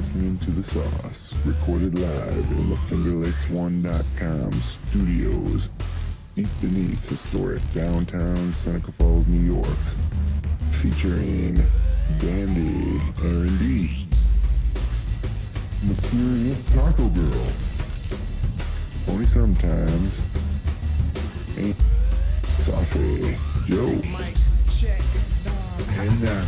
listening to The Sauce, recorded live in the FingerLakes1.com studios, deep beneath historic downtown Seneca Falls, New York, featuring Dandy R&B, Mysterious Taco Girl, Only Sometimes, and Saucy Joe. And now,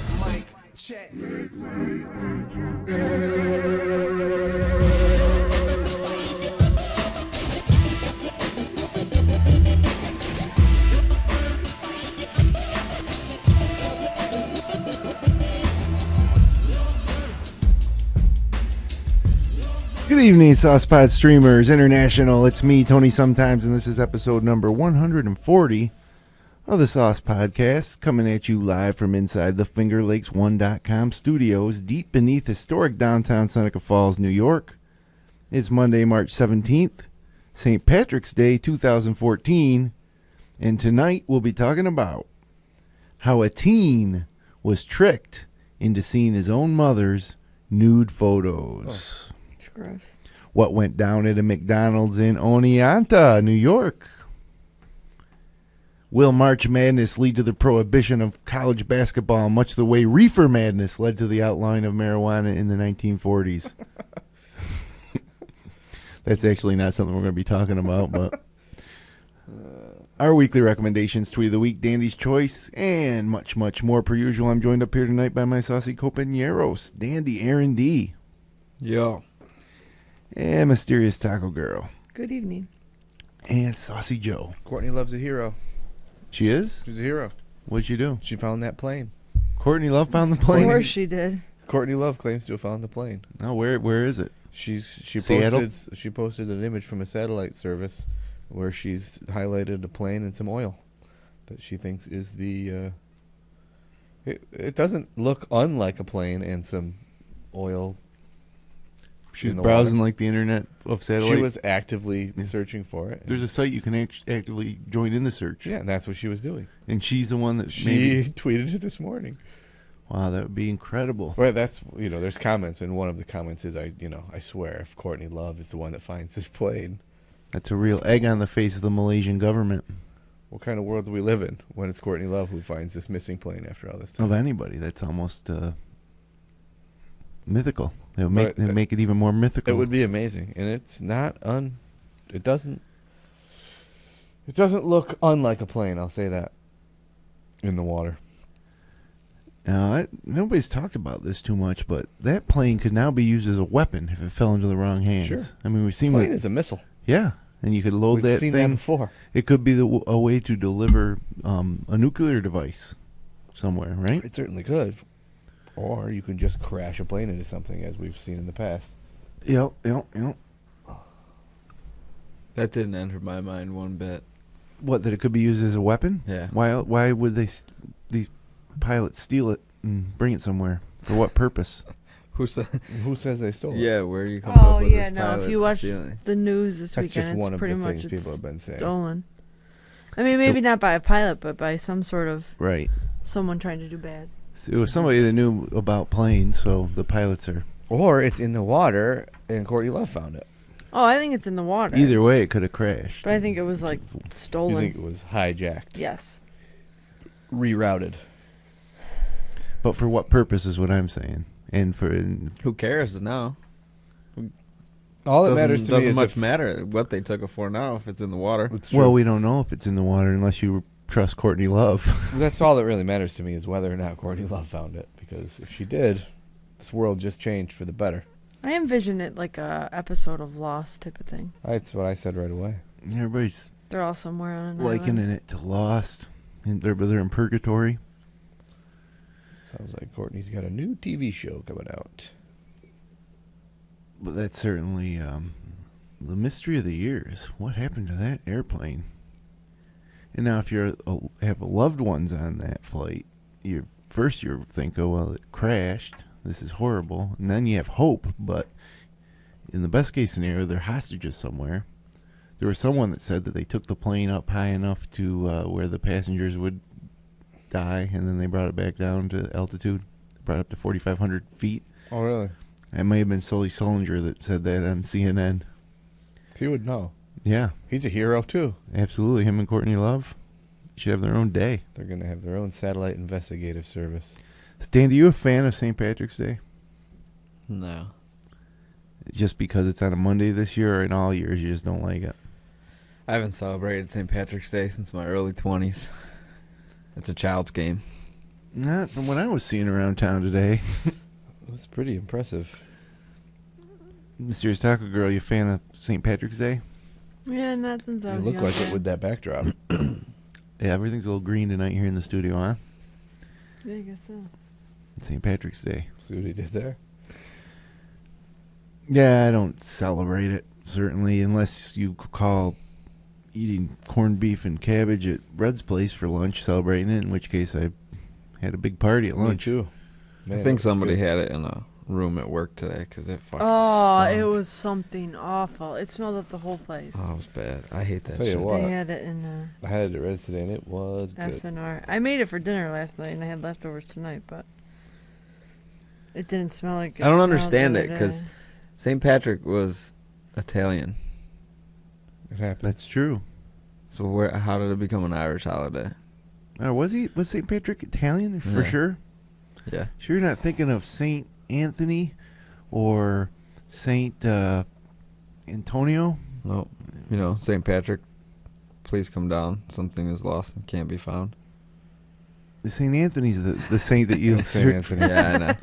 good evening, Saucepod streamers international. It's me, Tony Sometimes, and this is episode number 140 of the Sauce Podcast, coming at you live from inside the FingerLakes1.com studios, deep beneath historic downtown Seneca Falls, New York. It's Monday, March 17th, St. Patrick's Day 2014, and tonight we'll be talking about how a teen was tricked into seeing his own mother's nude photos. It's gross. What went down at a McDonald's in Oneonta, New York? Will March Madness lead to the prohibition of college basketball, much the way Reefer Madness led to the outlawing of marijuana in the 1940s? That's actually not something we're going to be talking about, but our weekly recommendations, Tweet of the Week, Dandy's Choice, and much, much more per usual. I'm joined up here tonight by my saucy compañeros, Dandy R&D. Yo. And Mysterious Taco Girl. Good evening. And Saucy Joe. Courtney Love's a hero. She is? She's a hero. What'd she do? She found that plane. Courtney Love found the Of plane? course she did. Courtney Love claims to have found the plane. Oh, where is it? She Seattle? posted an image from a satellite service where she's highlighted a plane and some oil that she thinks is the it doesn't look unlike a plane and some oil. She's in the browsing water. like the internet of satellite. She was actively searching for it. There's a site you can actively join in the search. Yeah, and that's what she was doing. And she's the one that She tweeted it this morning. Wow, that would be incredible. Well, that's, there's comments, and one of the comments is, I swear, if Courtney Love is the one that finds this plane, That's a real egg on the face of the Malaysian government. what kind of world do we live in when it's Courtney Love who finds this missing plane after all this time? Of anybody. That's almost mythical. It would Right. make it even more mythical. It would be amazing, and it's not it doesn't look unlike a plane, I'll say that, in the water. Now, nobody's talked about this too much, but that plane could now be used as a weapon if it fell into the wrong hands. Sure. I mean, we've seen Plane is a missile. yeah, and you could load We've that seen thing. that before. It could be a way to deliver a nuclear device somewhere, right? It certainly could. Or you can just crash a plane into something, as we've seen in the past. Yep. That didn't enter my mind one bit. What, that it could be used as a weapon? Yeah. Why would these pilots steal it and bring it somewhere? For what purpose? Who said? Who says they stole it? Yeah, where you come Oh, up with yeah, this no. If you pilot watch stealing? the news this That's weekend, just one it's of pretty the much things people have been saying. stolen. I mean, maybe not by a pilot, but by some sort of Right. someone trying to do bad. So it was somebody that knew about planes, so the pilots are... Or it's in the water, and Courtney Love found it. Oh, I think it's in the water. Either way, it could have crashed. But I think it was, like, You stolen. think it was hijacked? Yes. Rerouted. But for what purpose is what I'm saying. And for... Who cares now? All that matters to me doesn't is much if- matter what they took it for now if it's in the water. It's true. Well, we don't know if it's in the water unless you trust Courtney Love. That's all that really matters to me is whether or not Courtney Love found it. Because if she did, this world just changed for the better. I envision it like a episode of Lost type of thing. That's what I said right away. Everybody's They're all somewhere on an likening island. it to Lost. And they're in purgatory. Sounds like Courtney's got a new TV show coming out. But that's certainly the mystery of the years. What happened to that airplane? And now if you have loved ones on that flight, you think, oh, well, it crashed. This is horrible. And then you have hope. But in the best case scenario, they're hostages somewhere. There was someone that said that they took the plane up high enough to where the passengers would die, and then they brought it back down to altitude. Brought it up to 4,500 feet. Oh, really? It may have been Sully Solinger that said that on CNN. He would know. Yeah, He's a hero, too. absolutely. Him and Courtney Love should have their own day. They're going to have their own satellite investigative service. Stan, are you a fan of St. Patrick's Day? No. Just because it's on a Monday this year, or in all years you just don't like it? I haven't celebrated St. Patrick's Day since my early 20s. It's a child's game. Not from what I was seeing around town today. It was pretty impressive. Mysterious Taco Girl, you a fan of St. Patrick's Day? Yeah, not since I You was look young. like it with that backdrop. Yeah, everything's a little green tonight here in the studio, huh? Yeah, I guess so. St. Patrick's Day. See what he did there? Yeah, I don't celebrate it, certainly, unless you call eating corned beef and cabbage at Red's place for lunch celebrating it, in which case I had a big party at lunch. Me too. I Man, think that was somebody good. had it in a room at work today because it fucking Oh, stunk. it was something awful. It smelled up the whole place. Oh, it was bad. I hate that Tell you shit. what. They had it in I had it at Red's today, and it was good. SNR. I made it for dinner last night, and I had leftovers tonight, but it didn't smell like it I don't smelled understand the it other because day. St. Patrick was Italian. It happened. That's true. So how did it become an Irish holiday? Was St. Patrick Italian for Yeah. sure? Yeah. Sure you're not thinking of St. Anthony or St. Antonio? No. You know, St. Patrick, please come down. Something is lost and can't be found. The St. Anthony's the saint that you St. Anthony. Yeah, I know.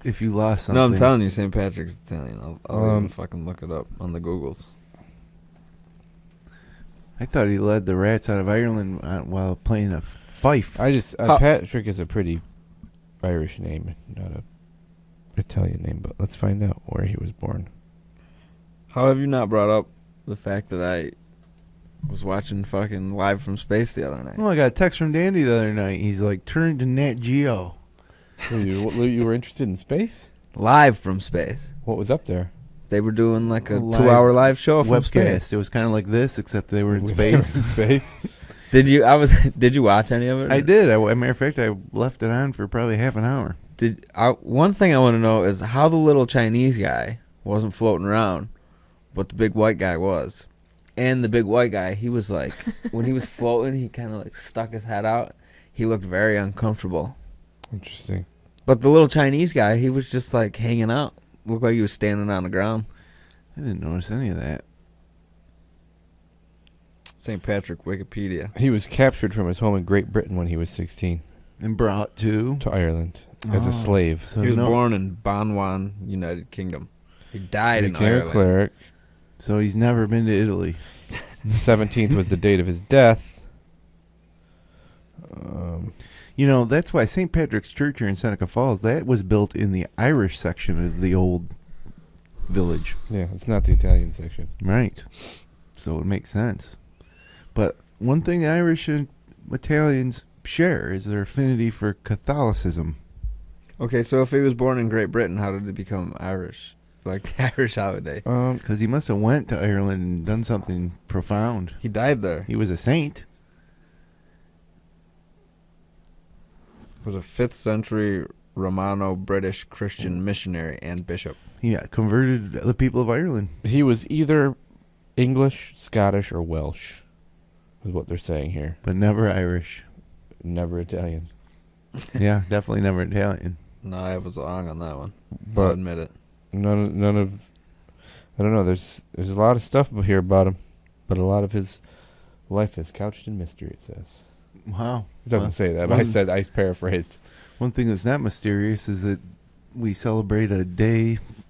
if you lost something. No, I'm telling you, St. Patrick's Italian. I'll even Um, fucking look it up on the Googles. I thought he led the Rats out of Ireland while playing a fife. Patrick is a pretty Irish name, not a Italian name, but let's find out where he was born. How have you not brought up the fact that I was watching fucking Live from Space the other night? Oh, I got a text from Dandy the other night. He's like, turn to Nat Geo. You were interested in space? Live from Space. What was up there? They were doing like a Live 2-hour live show from Webcast. space. It was kind of like this, except they were in space. In space. Did you? Did you watch any of it? I did. As a matter of fact, I left it on for probably half an hour. One thing I want to know is how the little Chinese guy wasn't floating around, but the big white guy was. And the big white guy, he was like, when he was floating, he kind of like stuck his head out. He looked very uncomfortable. Interesting. But the little Chinese guy, he was just like hanging out. Looked like he was standing on the ground. I didn't notice any of that. St. Patrick Wikipedia. He was captured from his home in Great Britain when he was 16 And brought to Ireland as Oh, a slave. So He was no- born in Banwan, United Kingdom. He died in Became a Ireland. cleric. So he's never been to Italy. The 17th was the date of his death. You know, that's why St. Patrick's Church here in Seneca Falls, that was built in the Irish section of the old village. Yeah, it's not the Italian section. Right. So it makes sense. But one thing Irish and Italians share is their affinity for Catholicism. Okay, so if he was born in Great Britain, how did he become Irish? Like the Irish holiday. Because he must have went to Ireland and done something profound. He died there. He was a saint. Was a 5th century Romano-British Christian missionary and bishop. He converted the people of Ireland. He was either English, Scottish, or Welsh, is what they're saying here. But never Irish. Never Italian. Yeah, definitely never Italian. No, I was wrong on that one. I'll But admit it. none of I don't know. There's a lot of stuff here about him, but a lot of his life is couched in mystery. It says. Wow. It doesn't Well, say that, but I paraphrased. One thing that's not mysterious is that we celebrate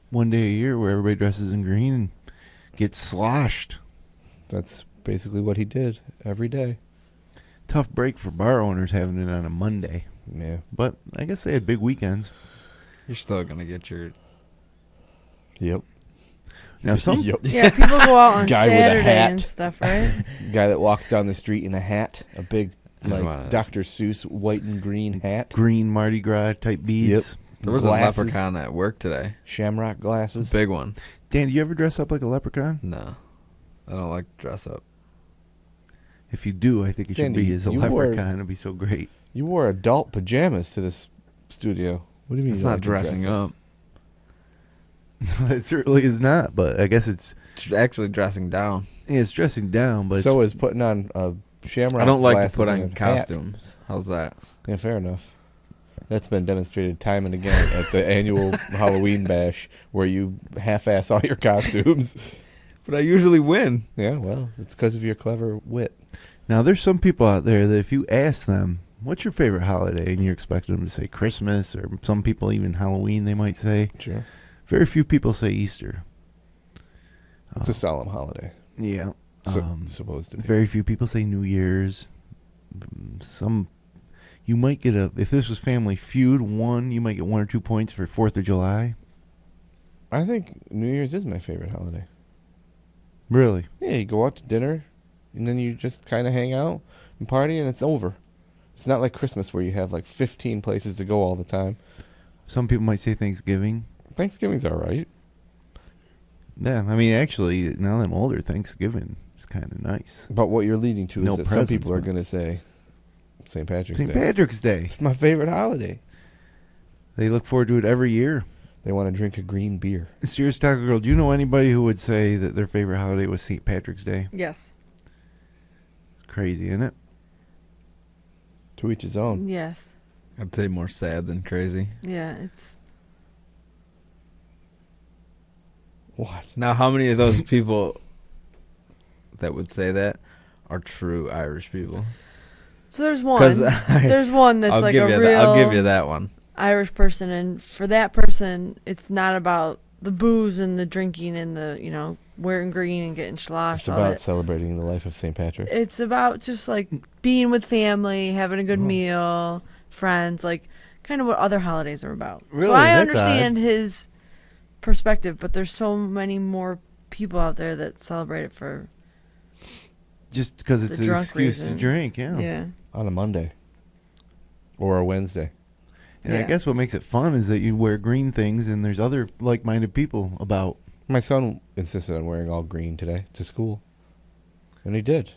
one day a year where everybody dresses in green and gets sloshed. That's basically what he did every day. Tough break for bar owners having it on a Monday. Yeah. But I guess they had big weekends. You're still going to get your... Yep. Now some Yep. Yeah, people go out on Guy with a Saturday hat. and stuff, right? Guy that walks down the street in a hat, a big Wow. like Dr. Seuss white and green hat, green Mardi Gras type beads. There was glasses. a leprechaun at work today. shamrock A glasses. big one. Dan, do you ever dress up like a leprechaun? No. I don't like to dress up. If you do, I think you should Dandy, be as a you wore- leprechaun. It'd be so great. You wore adult pajamas to this studio. What do you mean? It's you not like to dress dressing up. It certainly is not, but I guess it's actually dressing down. it's dressing down, but So is putting on a shamrock. I don't like to glasses put and on a hat. costumes. How's that? Yeah, fair enough. That's been demonstrated time and again at the annual Halloween bash, where you half-ass all your costumes. But I usually win. Yeah, well, it's because of your clever wit. now there's some people out there that if you ask them, what's your favorite holiday, and you expect them to say Christmas, or some people even Halloween, they might say. Sure. Very few people say Easter. It's a solemn holiday. Yeah. Supposed to be. Very few people say New Year's. Some, you might get if this was Family Feud, you might get 1 or 2 points for 4th of July. I think New Year's is my favorite holiday. Really? Yeah, you go out to dinner, and then you just kind of hang out and party, and it's over. It's not like Christmas where you have like 15 places to go all the time. Some people might say Thanksgiving. Thanksgiving's all right. Yeah, I mean, actually, now that I'm older, Thanksgiving is kind of nice. But what you're leading to No is that some presents, people are man. going to say St. Patrick's St. Day. Patrick's Day. It's my favorite holiday. They look forward to it every year. They want to drink a green beer. Serious Taco Girl, do you know anybody who would say that their favorite holiday was St. Patrick's Day? Yes. Crazy, isn't it? To each his own. Yes. I'd say more sad than crazy. Yeah, it's What? Now, how many of those people that would say that are true Irish people? so there's one. 'Cause There's one that's I'll like give a you real I'll give you that one. Irish person, and for that person, it's not about the booze and the drinking and the wearing green and getting sloshed. It's all about that. celebrating the life of St. Patrick. It's about just like being with family, having a good meal, friends, like kind of what other holidays are about. Really? So I That's understand his perspective, but there's so many more people out there that celebrate it for Just because the it's an drunk excuse reasons. to drink, yeah. Yeah. On a Monday. Or a Wednesday. And I Yeah. guess what makes it fun is that you wear green things and there's other like-minded people about. My son insisted on wearing all green today to school. And he did.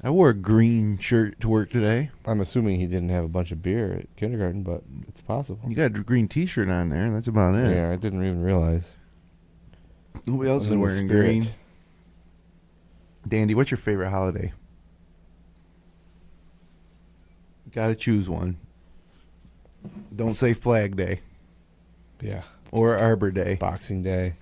I wore a green shirt to work today. I'm assuming he didn't have a bunch of beer at kindergarten, but it's possible. You got a green T-shirt on there, and that's about it. Yeah, I didn't even realize. Who else is In the wearing spirit. green? Dandy, what's your favorite holiday? Gotta choose one. Don't say Flag Day Yeah. or Arbor Day. Boxing Day.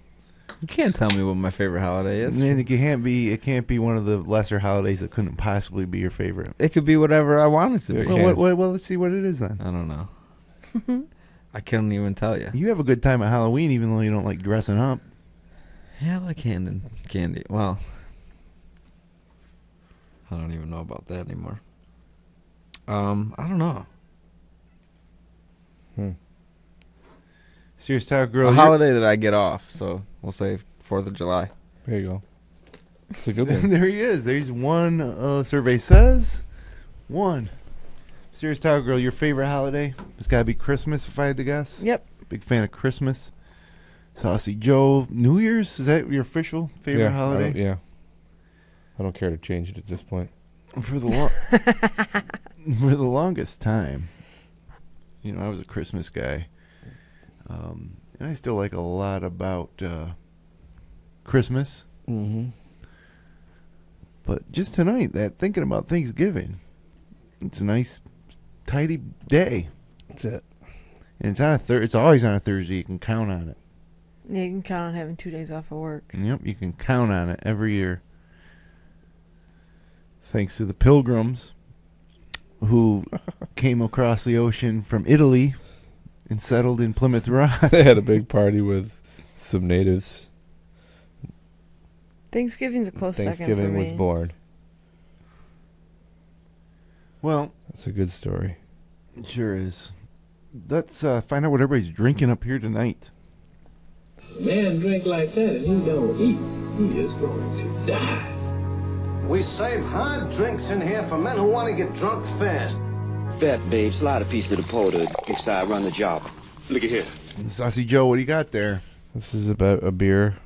You can't tell me what my favorite holiday is. And it can't be one of the lesser holidays that couldn't possibly be your favorite. It could be whatever I want it to be. It Well, can't. well, let's see what it is then. I don't know. I couldn't even tell you. You have a good time at Halloween, even though you don't like dressing up. Yeah, I like candy. Well, I don't even know about that anymore. I don't know. Serious Taco Girl. A holiday that I get off, so we'll say 4th of July. There you go. It's a good one. There he is. There's one. Survey says one. Serious Taco Girl, your favorite holiday? It's got to be Christmas, if I had to guess. Yep. Big fan of Christmas. Saucy Joe, New Year's, is that your official favorite Yeah, holiday? yeah. I don't care to change it at this point. For the for the longest time, I was a Christmas guy, and I still like a lot about Christmas. Mm-hmm. But just tonight, thinking about Thanksgiving, it's a nice, tidy day, That's it. and it's on a it's always on a Thursday. You can count on it. Yeah, you can count on having 2 days off of work. Yep, you can count on it every year. Thanks to the Pilgrims who came across the ocean from Italy and settled in Plymouth Rock. They had a big party with some natives. Thanksgiving's a close second for Thanksgiving me. was born. Well, That's a good story. it sure is. Let's find out what everybody's drinking up here tonight. Man drink like that and he don't eat, he is going to die. We serve hard drinks in here for men who want to get drunk fast. Bet, babe. Slide a piece to the porter next I run the job. Look at here. Saucy Joe, what do you got there? This is about a beer.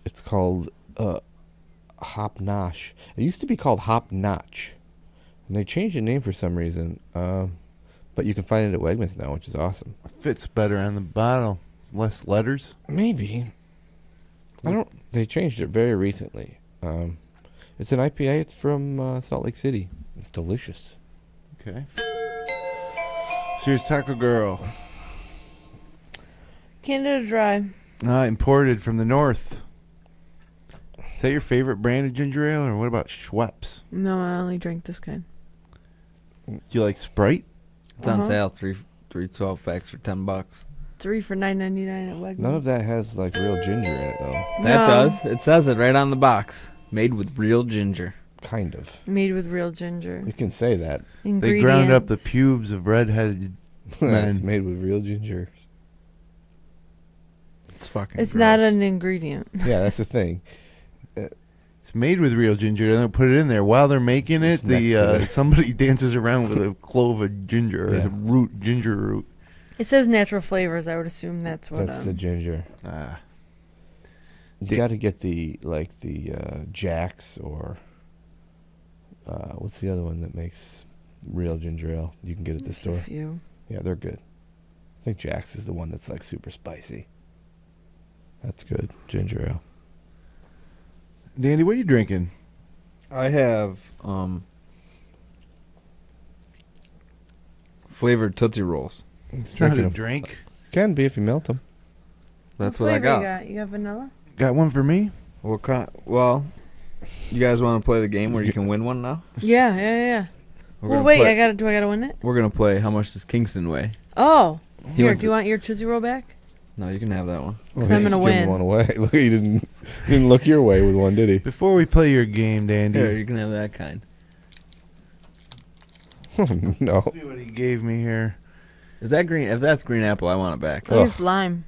It's called Hop Nosh. It used to be called Hop Notch, and they changed the name for some reason. But you can find it at Wegmans now, which is awesome. Fits better on the bottle. less letters. Maybe. I don't. They changed it very recently. It's an IPA. It's from Salt Lake City. It's delicious. Okay. So here's Taco Girl. Canada Dry. Imported from the north. Is that your favorite brand of ginger ale, or what about Schweppes? No, I only drink this kind. Do you like Sprite? It's on sale. Three 12 packs for $10. 3 for $9.99 at Wegmans. None of that has like real ginger in it though. That does. It says it right on the box. Made with real ginger. Kind of. Made with real ginger. You can say that. They ground up the pubes of red-headed It's men. made with real ginger. It's fucking It's gross. not an ingredient. Yeah, that's the thing. It's made with real ginger. They don't put it in there. While they're making It's it, next to it. somebody dances around with a clove of ginger, or Yeah. a ginger root. It says natural flavors. I would assume that's what. That's the ginger. Ah. You got to get the Jack's or what's the other one that makes real ginger ale? You can get at the There's store. a few. Yeah, they're good. I think Jack's is the one that's like super spicy. That's good ginger ale. Dandy, what are you drinking? I have flavored Tootsie Rolls. It's not a Drinking 'em. drink. Can be if you melt them. That's what what I flavor got. You got vanilla? Got one for me? What kind? Well, you guys want to play the game where you can win one now? Yeah. We're Well, gonna wait. play- Do I gotta win it? We're gonna play. How much does Kingston weigh? Oh, He here. went Do you want your Tootsie Roll back? No, you can have that one. 'Cause I'm gonna Give win. one away. Look, he didn't look your way with one, did he? Before we play your game, Dandy. Here, you can have that kind. No. Let's see what he gave me here. Is that green? If that's green apple, I want it back. I think it's lime.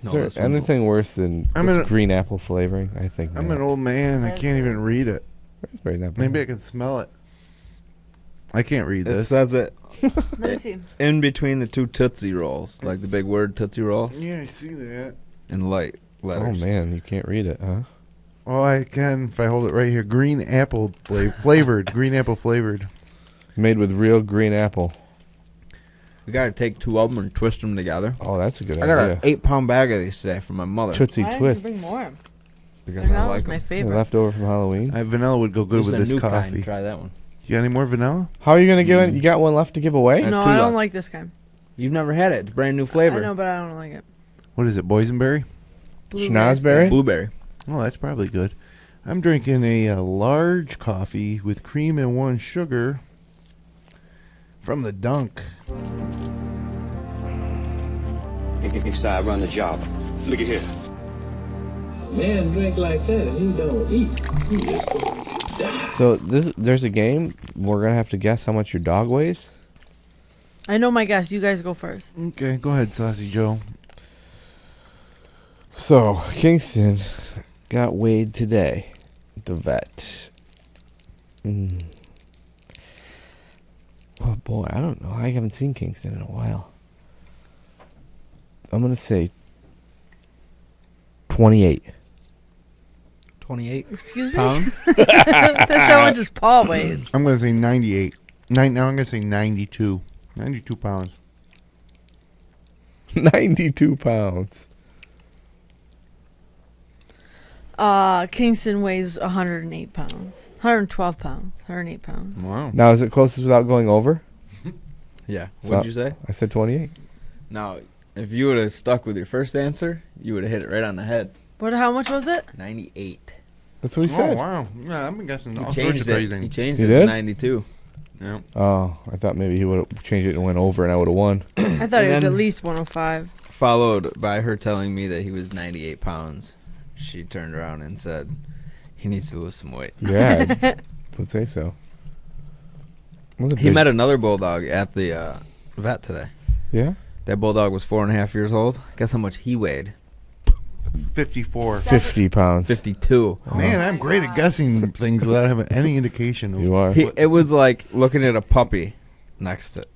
Is No, there this one's- anything worse than I'm this an- green apple flavoring? I think I'm not. an old man. I can't even read it. Raspberry, not bad. Maybe I can smell it. I can't read It this. says it Let me see. in between the two Tootsie Rolls, like the big word Tootsie Rolls, Yeah, I see that. in light Oh letters. man, you can't read it, huh? Oh, I can if I hold it right here. Green apple flavored. Green apple flavored. Made with real green apple. We gotta take two of them and twist them together. Oh, that's a good I got idea. an 8-pound bag of these today from my mother Tootsie Why Twists. didn't you bring more? because I Vanilla like was my them. favorite. Leftover from Halloween. Vanilla would go good This with is a this new coffee. kind. Try that one. You got any more vanilla? How are you gonna give it? You got one left to give away? Yeah. No, two I don't left. like this kind. You've never had it. It's a brand new flavor. I know, but I don't like it. What is it? Boysenberry? Blue Schnozberry? Blueberry. Oh, that's probably good. I'm drinking a large coffee with cream and 1 sugar from the Dunk. If I run the job. Look at here. Man drink like that and he don't eat. He is going to die. So there's a game. We're gonna have to guess how much your dog weighs. I know my guess. You guys go first. Okay, go ahead, Saucy Joe. So Kingston got weighed today at the vet. Oh boy, I don't know. I haven't seen Kingston in a while. I'm gonna say 28. 28 Excuse me? pounds. That's how much his paw weighs. I'm going to say 98. Now I'm going to say 92. 92 pounds. 92 pounds. Kingston weighs 108 pounds. 112 pounds. 108 pounds. Wow. Now is it closest without going over? Yeah. So- What'd you say? I said 28. Now, if you would have stuck with your first answer, you would have hit it right on the head. How much was it? 98. That's what he Oh, said. wow. Yeah, I've been guessing He all sorts of changed it. crazy. He changed He it to did? 92. Yeah. Oh, I thought maybe he would have changed it and went over and I would have won. I thought it was then- at least 105. Followed by her telling me that he was 98 pounds. She turned around and said, he needs to lose some weight. Yeah, I would say so. That's a He big- met another bulldog at the vet today. Yeah? That bulldog was 4.5 years old. Guess how much he weighed? 54. 50 pounds. 52. Man, I'm great at guessing things without having any indication of You are. It was like looking at a puppy next to it.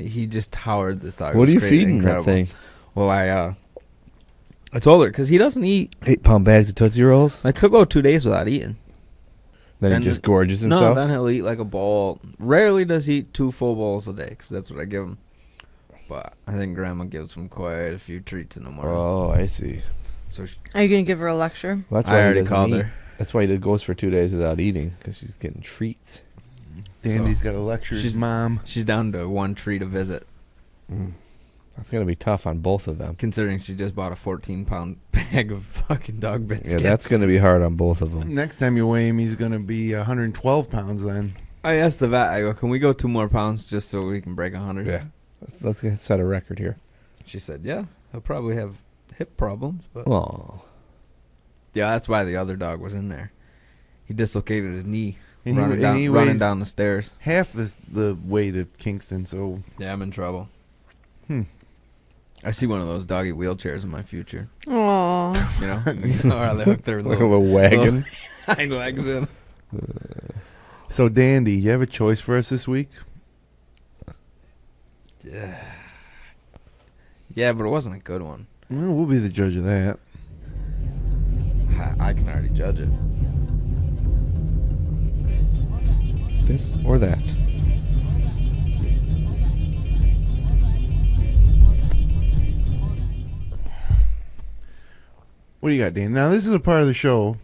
He just towered this dog. It What are was you great, feeding incredible. that thing? Well, I told her because he doesn't eat. 8-pound bags of Tootsie Rolls? Like he'll go 2 days without eating. Then And he just gorges himself? No, then he'll eat like a bowl. Rarely does he eat 2 full bowls a day because that's what I give him. but I think Grandma gives him quite a few treats in the morning. Oh, I see. So Are you gonna give her a lecture? Well, that's I why he already doesn't called eat. her. That's why he goes for 2 days without eating, because she's getting treats. Dandy's got to lecture his mom. She's down to one treat a visit, That's going to be tough on both of them. considering she just bought a 14-pound bag of fucking dog biscuits. Yeah, that's going to be hard on both of them. Next time you weigh him, he's going to be 112 pounds then. I asked the vet, I go, can we go 2 more pounds just so we can break 100? Yeah. Let's set a record here. She said, yeah, he'll probably have hip problems. But Oh. yeah, that's why the other dog was in there. He dislocated his knee And running weighs down the stairs. half the weight of Kingston, so... Yeah, I'm in trouble. Hmm. I see one of those doggy wheelchairs in my future. Aww. You know? Or they hook their Like a little wagon. little hind legs in. So, Dandy, you have a choice for us this week? Yeah, but it wasn't a good one. Well, we'll be the judge of that. I can already judge it. This or that. What do you got, Dan? Now, this is a part of the show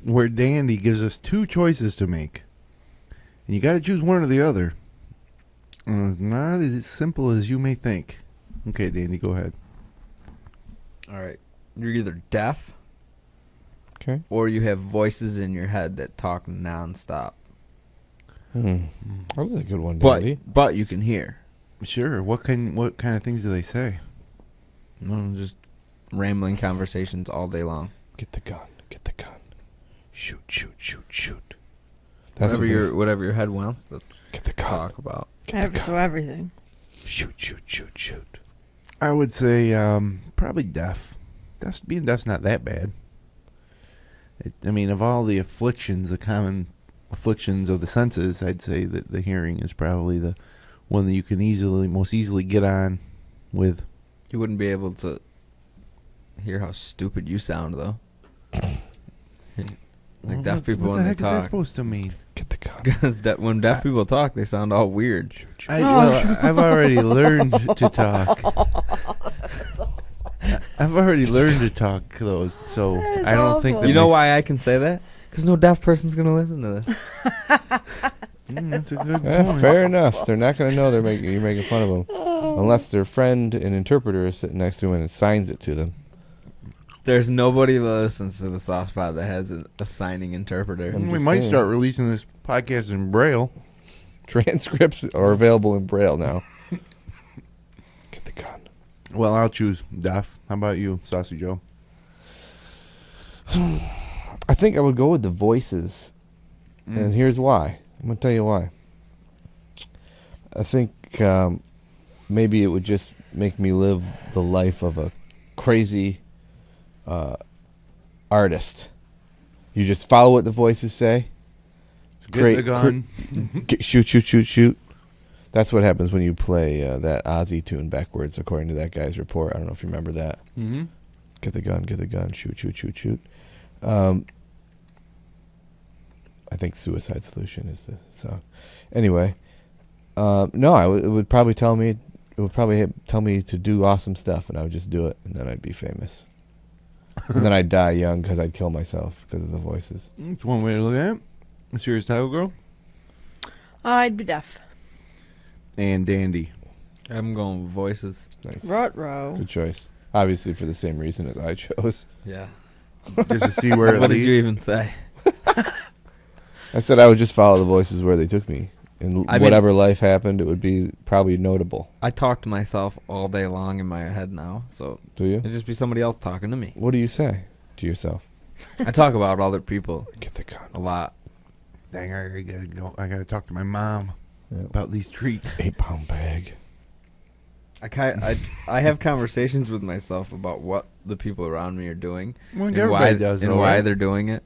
where Dandy gives us 2 choices to make. And you got to choose one or the other. It's not as simple as you may think. Okay, Dandy, go ahead. All right. You're either deaf Okay. or you have voices in your head that talk nonstop. That was a good one, But Dandy. but you can hear. Sure. What kind of things do they say? No, just rambling conversations all day long. Get the gun. Get the gun. Shoot, shoot, shoot, shoot. That's Whatever your head wants to Get the gun. talk about. So everything. Shoot, shoot, shoot, shoot. I would say probably deaf. Being deaf's not that bad. I mean, of all the afflictions, the common afflictions of the senses, I'd say that the hearing is probably the one that you can most easily get on with. You wouldn't be able to hear how stupid you sound, though. Like deaf people what when the they heck is that talk. supposed to mean? Get the gun. Because when deaf people talk, they sound all weird. I've already learned to talk. I've already learned to talk those, so That is I don't think awful. that You know my- why I can say that? Because no deaf person's going to listen to this. That's a good Yeah, point. fair enough. They're not going to know you're making fun of them. Unless their friend and interpreter is sitting next to them and signs it to them. There's nobody that listens to the Sauce Pod that has a signing interpreter. I'm We just might saying. start releasing this podcast in Braille. Transcripts are available in Braille now. Get the gun. Well, I'll choose deaf. How about you, Saucy Joe? I think I would go with the voices. And here's why. I'm going to tell you why. I think maybe it would just make me live the life of a crazy artist. You just follow what the voices say. Get the gun. Shoot, shoot, shoot, shoot. That's what happens when you play that Ozzy tune backwards, according to that guy's report. I don't know if you remember that. Mm-hmm. Get the gun, shoot, shoot, shoot, shoot. I think Suicide Solution is the song. Anyway, no, it would probably tell me. It would probably tell me to do awesome stuff, and I would just do it, and then I'd be famous. And then I'd die young because I'd kill myself because of the voices. That's one way to look at it. Serious Title Girl I'd be deaf. and Dandy. I'm going with voices. Nice, Ruh-roh. good choice. Obviously, for the same reason as I chose. Yeah. Just to see where it What did leads. you even say? I said I would just follow the voices where they took me, and I mean- whatever life happened, it would be probably notable. I talk to myself all day long in my head now, so Do you? it'd just be somebody else talking to me. What do you say to yourself? I talk about other people Get the gun. a lot. Dang, I gotta go. I gotta talk to my mom Yeah. about these treats. 8-pound bag. I have conversations with myself about what the people around me are doing Well, and everybody why does, and though, why right? they're doing it,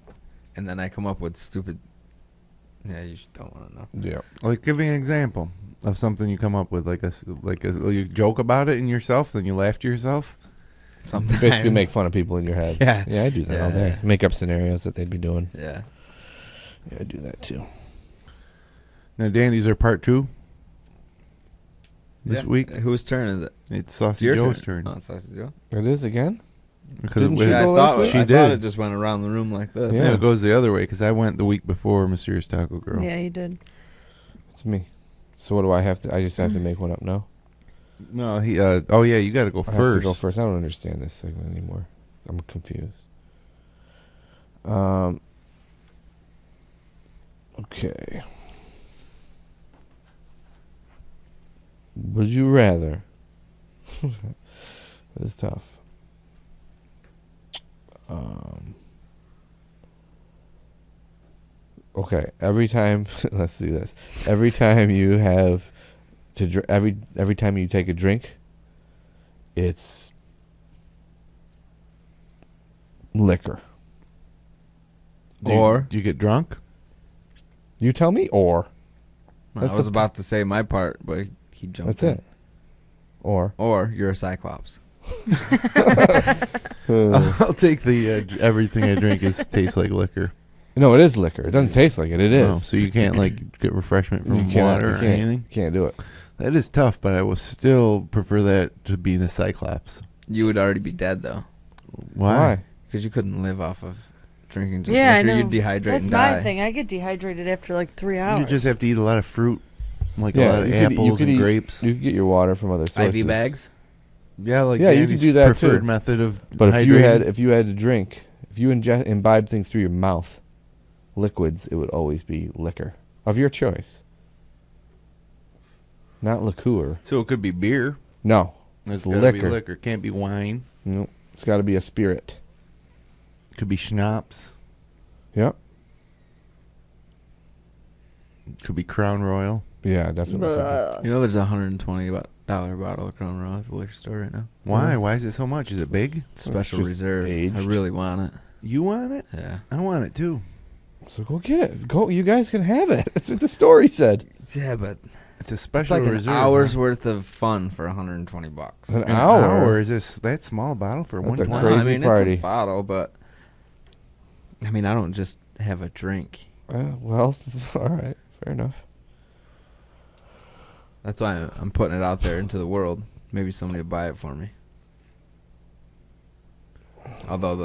and then I come up with stupid. Yeah, you don't want to know. Yeah. Like, give me an example of something you come up with, like you joke about it in yourself, then you laugh to yourself. Sometimes Basically make fun of people in your head. Yeah. Yeah, I do that all Yeah. day. Make up scenarios that they'd be doing. Yeah. Yeah, I do that too. Now, Dandy's are part 2. this week. Whose turn is it? It's Saucy Your Joe's turn. Oh, it's Saucy Joe. It is again? Because Didn't it, she Yeah, go I last thought, week? She I thought did. it just went around the room like this. yeah, it goes the other way because I went the week before Mysterious Taco Girl. Yeah, you did. It's me. So what do I have to? I just have to make one up now. No, he. Oh yeah, you got to go I have first. to go first. I don't understand this segment anymore. I'm confused. Okay. Would you rather? This is tough. Okay. Every time, let's do this. Every time you have to every time you take a drink, it's liquor. Do you get drunk? You tell me, or I was about to say my part, but he jumped that's in. it. Or You're a Cyclops. I'll take the everything I drink tastes like liquor. no, it is liquor. It doesn't taste like it. It is. Oh, so you can't like get refreshment from You cannot- water you or can't- anything. Can't do it. That is tough, but I will still prefer that to being a Cyclops. You would already be dead though, Why? because you couldn't live off of drinking just Yeah, I liquor. know. You'd dehydrate That's and my die. thing. I get dehydrated after like 3 hours. You just have to eat a lot of fruit, like Yeah, a lot of you could- you apples could and eat- grapes. You can get your water from other sources. IV bags. Yeah, like Yeah, you Danny's could do that, preferred too. method of But if you hydrating. had to drink, if you imbibe things through your mouth, liquids, it would always be liquor of your choice, not liqueur. So it could be beer. No, It's it's gotta liquor. be liquor. Can't be wine. No, it's got to be a spirit. Could be schnapps. Yep. Could be Crown Royal. Yeah, definitely. Ugh. You know, there's a $120 bottle of Crown Royal at the liquor store right now. Why? Why is it so much? Is it big? Special just reserve. aged. I really want it. You want it? Yeah. I want it too. So go get it. Go. You guys can have it. That's what the story said. Yeah, but It's a it's special like an reserve. hour's huh? worth of fun for $120. An An hour. Is this that small bottle for That's a 120? Well, crazy I mean, party. it's a bottle, but I mean, I don't just have a drink. Well, all right, fair enough. That's why I'm putting it out there into the world. Maybe somebody will buy it for me. Although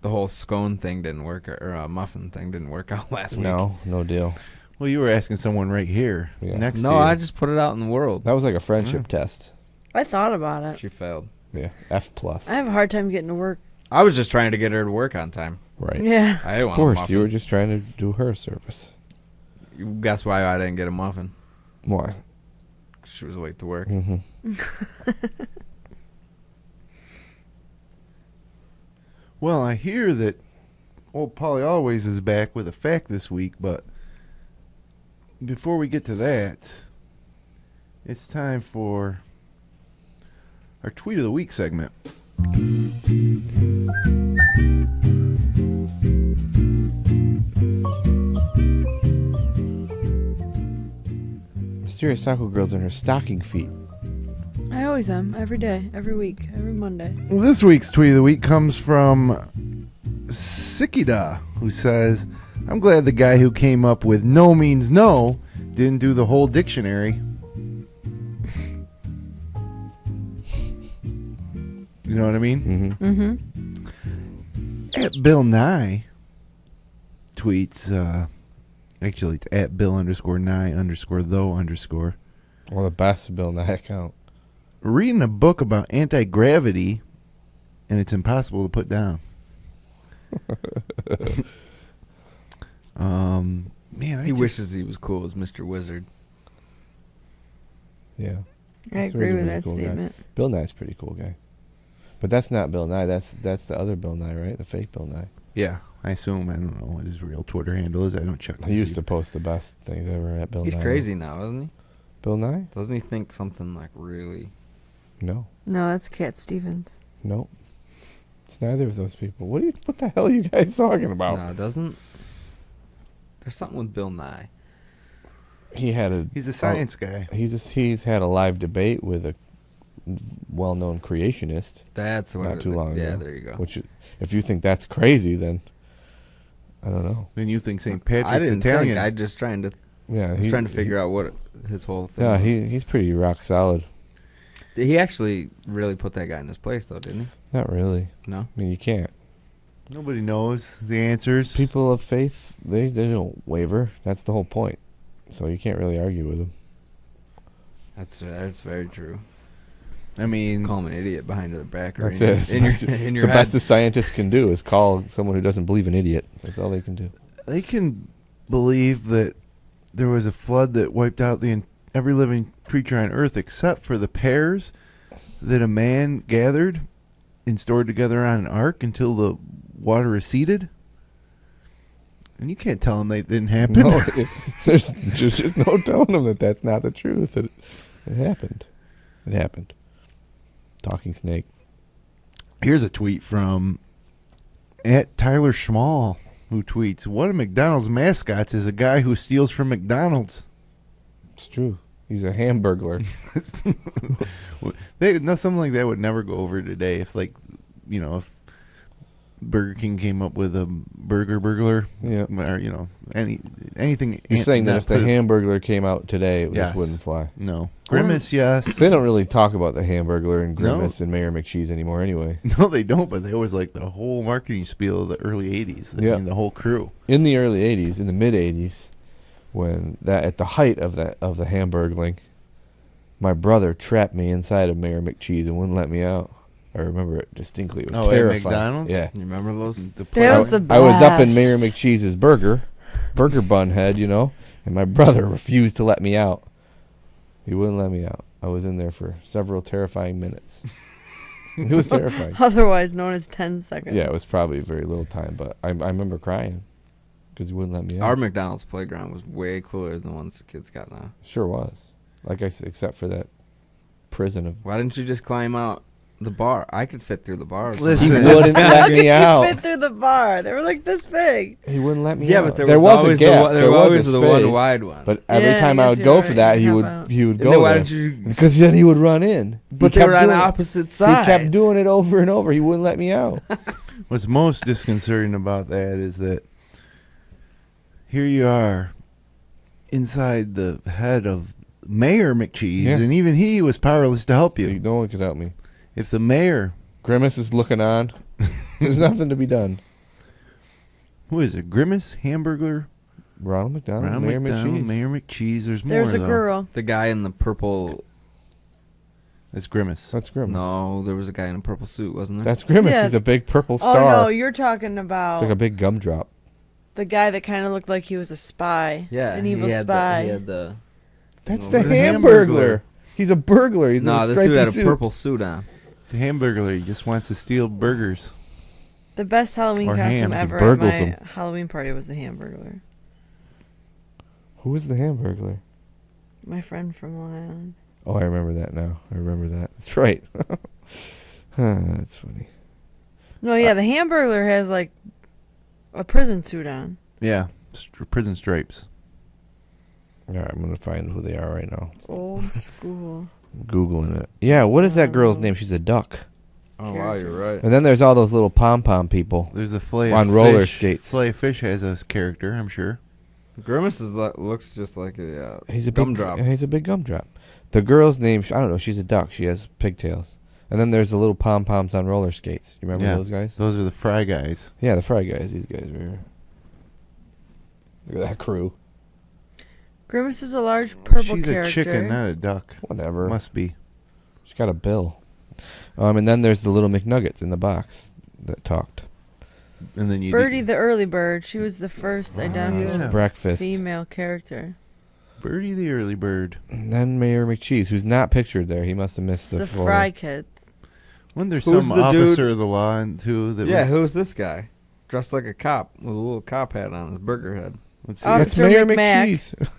the whole scone thing didn't work, or muffin thing didn't work out last week. No deal. Well, you were asking someone right here Yeah. next to No, you. I just put it out in the world. That was like a friendship test. I thought about it. She failed. Yeah, F plus. I have a hard time getting to work. I was just trying to get her to work on time. Right. Yeah. I didn't Of want a course, muffin. you were just trying to do her a service. You guess why I didn't get a muffin? Why? She was late to work. Mm-hmm. Well, I hear that old Pauly Always is back with a fact this week, but before we get to that, it's time for our Tweet of the Week segment. Mysterious Taco Girl's in her stocking feet. I always am. Every day. Every week. Every Monday. Well, this week's Tweet of the Week comes from Sikida, who says, I'm glad the guy who came up with no means no didn't do the whole dictionary. You know what I mean? Mm-hmm. Mm-hmm. At Bill Nye tweets, actually it's at Bill_Nye_though_. Well, the best Bill Nye account. Reading a book about anti-gravity, and it's impossible to put down. Man, He wishes he was cool as Mr. Wizard. Yeah. I That's agree really with really that cool guy. statement. Bill Nye's a pretty cool guy. But that's not Bill Nye. That's the other Bill Nye, right? The fake Bill Nye. Yeah, I assume. I don't know what his real Twitter handle is. I don't check. He used to post the best things ever at Bill He's Nye. crazy now, isn't he? Bill Nye? Doesn't he think something like really... No. No, that's Cat Stevens. Nope. It's neither of those people. What the hell are you guys talking about? No, it doesn't. There's something with Bill Nye. He's a science guy. He's had a live debate with a well-known creationist That's what not too long ago. Yeah, there you go. Which, if you think that's crazy, then I don't know. Then you think St. Patrick's I didn't Italian. think. I just trying to Yeah, trying to figure out what his whole thing. Yeah, was. he's pretty rock solid. He actually really put that guy in his place, though, didn't he? Not really. No. I mean, you can't. Nobody knows the answers. People of faith, they don't waver. That's the whole point. So you can't really argue with them. That's very true. I mean, Call him an idiot behind the back. Or That's it. It's the best a scientist can do is call someone who doesn't believe an idiot. That's all they can do. they can believe that there was a flood that wiped out every living creature on Earth except for the pears that a man gathered and stored together on an ark until the water receded. And you can't tell them that didn't happen. No, there's just no telling them that that's not the truth. It happened. It happened. Talking snake. Here's a tweet from @Tyler Schmall, who tweets, "One of McDonald's mascots is a guy who steals from McDonald's." It's true. He's a hamburglar. Something like that would never go over today if, if Burger King came up with a burger burglar. Yeah. Or, anything. You're saying that if the Hamburglar came out today, it just wouldn't fly. No. Grimace, yes. They don't really talk about the Hamburglar and Grimace and Mayor McCheese anymore anyway. No, they don't, but they was like the whole marketing spiel of the early 80s. I mean, the whole crew. In the early 80s, in the mid 80s, when at the height of the Hamburgling, my brother trapped me inside of Mayor McCheese and wouldn't let me out. I remember it distinctly. It was terrifying. At McDonald's? Yeah. You remember those? That was the best. I was up in Mayor McCheese's burger bun head, and my brother refused to let me out. He wouldn't let me out. I was in there for several terrifying minutes. It was terrifying. Otherwise known as 10 seconds. Yeah, it was probably very little time, but I remember crying because he wouldn't let me out. Our McDonald's playground was way cooler than the ones the kids got now. Sure was. Like I said, except for that prison of... Why didn't you just climb out the bar? I could fit through the bar. Listen, he wouldn't let me out. You fit through the bar. They were like this big. He wouldn't let me out. Yeah, but there was always a gap. there was always a the one space. wide one. But every time I would go for that, he would go then why there. didn't you? Because then he would run in. But they were on opposite sides. He kept doing it over and over. He wouldn't let me out. What's most disconcerting about that is that here you are inside the head of Mayor McCheese, and even he was powerless to help you. No one could help me. If the mayor... Grimace is looking on. There's nothing to be done. Who is it? Grimace? Hamburglar? Ronald McDonald, Mayor McCheese. Mayor McCheese. There's more, There's a girl. The guy in the purple... That's Grimace. That's Grimace. No, there was a guy in a purple suit, wasn't there? That's Grimace. Yeah. He's a big purple star. Oh, no, you're talking about... It's like a big gumdrop. The guy that kind of looked like he was a spy. Yeah. An evil spy. He had the... That's No, the the Hamburglar. He's a burglar. He's in a this stripy dude had suit. a purple suit on. It's a Hamburglar. He just wants to steal burgers. The best Halloween Or costume ham. ever He at burgles my them. Halloween party was the Hamburglar. Who was the Hamburglar? My friend from Long Island. Oh, I remember that now. I remember that. That's right. That's funny. No, yeah, the Hamburglar has like a prison suit on. Yeah. Prison stripes. All right, I'm going to find who they are right now. Old school. Googling it. Yeah, what is that girl's name? She's a duck. Oh, wow, you're right. And then there's all those little pom-pom people. There's the Filet on of roller Fish. skates. Filet of Fish has a character, I'm sure. Grimace looks just like a He's a gumdrop. He's a big gumdrop. The girl's name, I don't know, she's a duck. She has pigtails. And then there's the little pom-poms on roller skates. You remember those guys? Those are the Fry Guys. Yeah, the Fry Guys. These guys were here. Look at that crew. Grimace is a large purple She's character. a chicken, not a duck. Whatever. Must be. She's got a bill. And then there's the little McNuggets in the box that talked. And then Birdie the early bird. She was the first identified breakfast female character. Birdie the early bird. And then Mayor McCheese, who's not pictured there. He must have missed The photo. Fry Kids. Wasn't there Who's some the officer dude? of the law too? Who's this guy? Dressed like a cop with a little cop hat on his burger head. Let's see. That's Officer Mayor McMack. McCheese.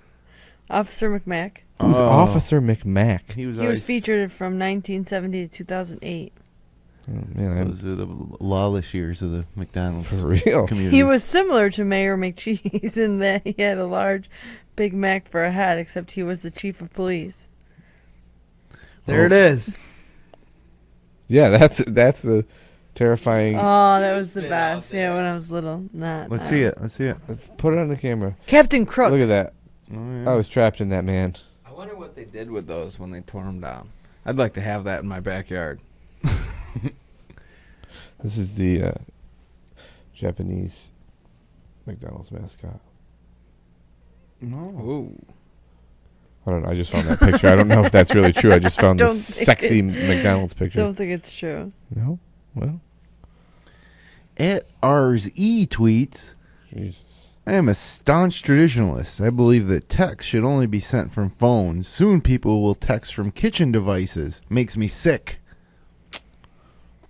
Officer McMack. Who's Officer McMack? He was, He was featured from 1970 to 2008. Oh, man, Those are the lawless years of the McDonald's For real. community. He was similar to Mayor McCheese in that he had a large Big Mac for a hat, except he was the chief of police. There it is. Yeah, that's a terrifying. Oh, that was the best. Yeah, when I was little. Let's see it. Let's see it. Let's put it on the camera. Captain Crook. Look at that. Oh, yeah. I was trapped in that man. I wonder what they did with those when they tore them down. I'd like to have that in my backyard. This is the Japanese McDonald's mascot. No. Ooh. I don't know. I just found that picture. I don't know if that's really true. I just found Don't this think sexy McDonald's picture. Don't think it's true. No? Well, At R's E tweets, Jesus. I am a staunch traditionalist. I believe that text should only be sent from phones. Soon people will text from kitchen devices. Makes me sick.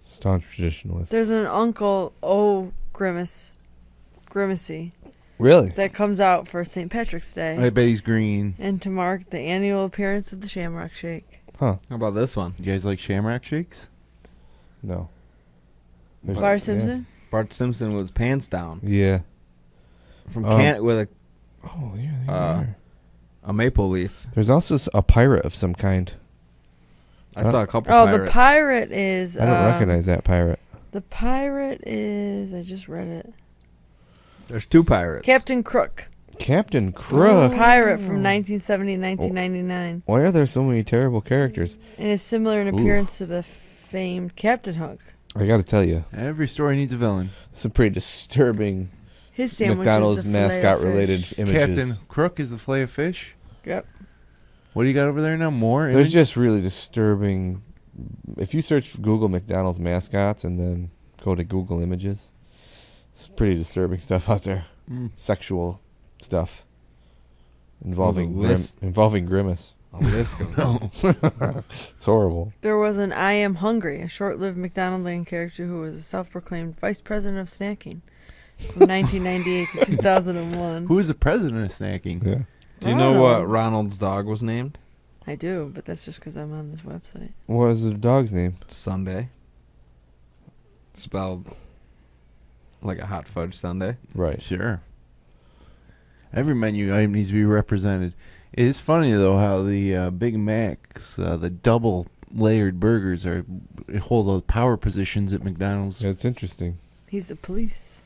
Staunch traditionalist. There's an Uncle O Grimacy Really? that comes out for St. Patrick's Day I bet he's green. and to mark the annual appearance of the Shamrock Shake. Huh. How about this one? You guys like Shamrock Shakes? No. Bart Simpson? Bart Simpson with his pants down Yeah. from with Oh, yeah. They are. a maple leaf. There's also a pirate of some kind. I saw a couple. Oh, pirates. the pirate is... I don't recognize that pirate. The pirate is... I just read it. There's two pirates. Captain Crook. Captain He's a Crook. pirate from 1970 and 1999. Why are there so many terrible characters? And is similar in appearance to the famed Captain Hook. I got to tell you, Every story needs a villain. some pretty disturbing His sandwich McDonald's is the filet of mascot-related fish. images. Captain Crook is the fillet of fish. Yep. What do you got over there now? More? There's images? just really disturbing. If you search Google McDonald's mascots and then go to Google Images, it's pretty disturbing stuff out there. Mm. Sexual stuff involving Oh, the list. involving Grimace. A list goes on. It's horrible. There was an I Am Hungry, a short-lived McDonald Land character who was a self-proclaimed vice president of snacking from 1998 to 2001. Who is the president of snacking? Yeah. Do you know what Ronald. Ronald's dog was named? I do, but that's just because I'm on this website. What was the dog's name? Sunday. Spelled like a hot fudge sundae. Right. Sure. Every menu item needs to be represented. It is funny though how the Big Macs, the double layered burgers, hold all the power positions at McDonald's. Yeah, it's interesting. He's the police.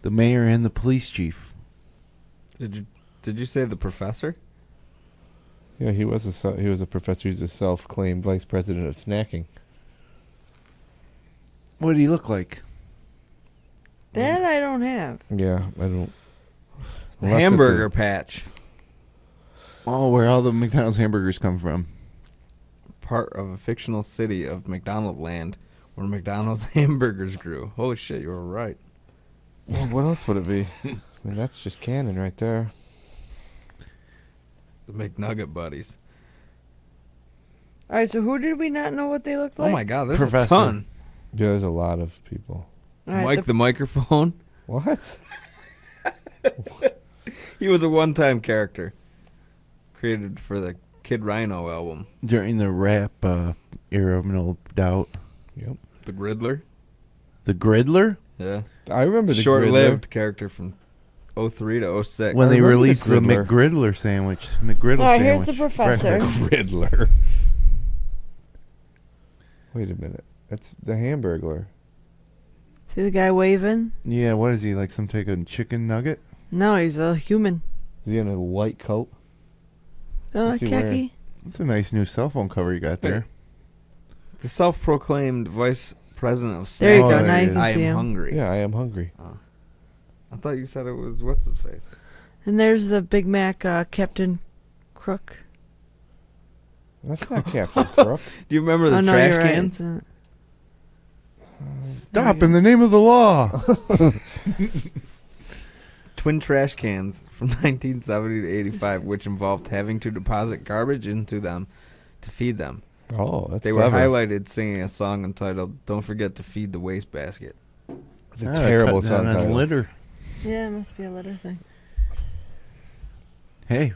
The mayor and the police chief. Did you say the professor? Yeah, he was a professor. He's a self-claimed vice president of snacking. What did he look like? That I don't have. Yeah, I don't. The Unless it's hamburger patch. Oh, where all the McDonald's hamburgers come from. Part of a fictional city of McDonald Land where McDonald's hamburgers grew. Holy shit, you were right. Well, what else would it be? I mean, that's just canon right there. The McNugget buddies. All right, so who did we not know what they looked like? Oh my god, there's Professor. a ton. Yeah, there's a lot of people. All right, Mike the microphone. What? He was a one-time character created for the Kid Rhino album. During the rap era of No Doubt. Yep. The Griddler. The Griddler? Yeah. I remember the Short-lived character from 03 to 06. When I they remember the released the Griddler. McGriddler sandwich. McGriddle All right, sandwich. here's the professor. Riddler. Wait a minute. That's the Hamburglar. See the guy waving? Yeah, what is he, like some type of chicken nugget? No, he's a human. Is he in a white coat? Oh, What's he wearing? khaki. That's a nice new cell phone cover you got there. The self-proclaimed vice president of There you Oh, go. there Now he you is. can I see am him. hungry. Yeah, I am hungry. I thought you said it was what's-his-face. And there's the Big Mac Captain Crook. That's not Captain Crook. Do you remember the oh, no, trash you're right. cans? It's, Stop in the name of the law. Twin trash cans from 1970 to 85, which involved having to deposit garbage into them to feed them. Oh, that's They clever. were highlighted singing a song entitled "Don't Forget to Feed the Wastebasket." It's a terrible song title. Litter. yeah, it must be a litter thing. Hey,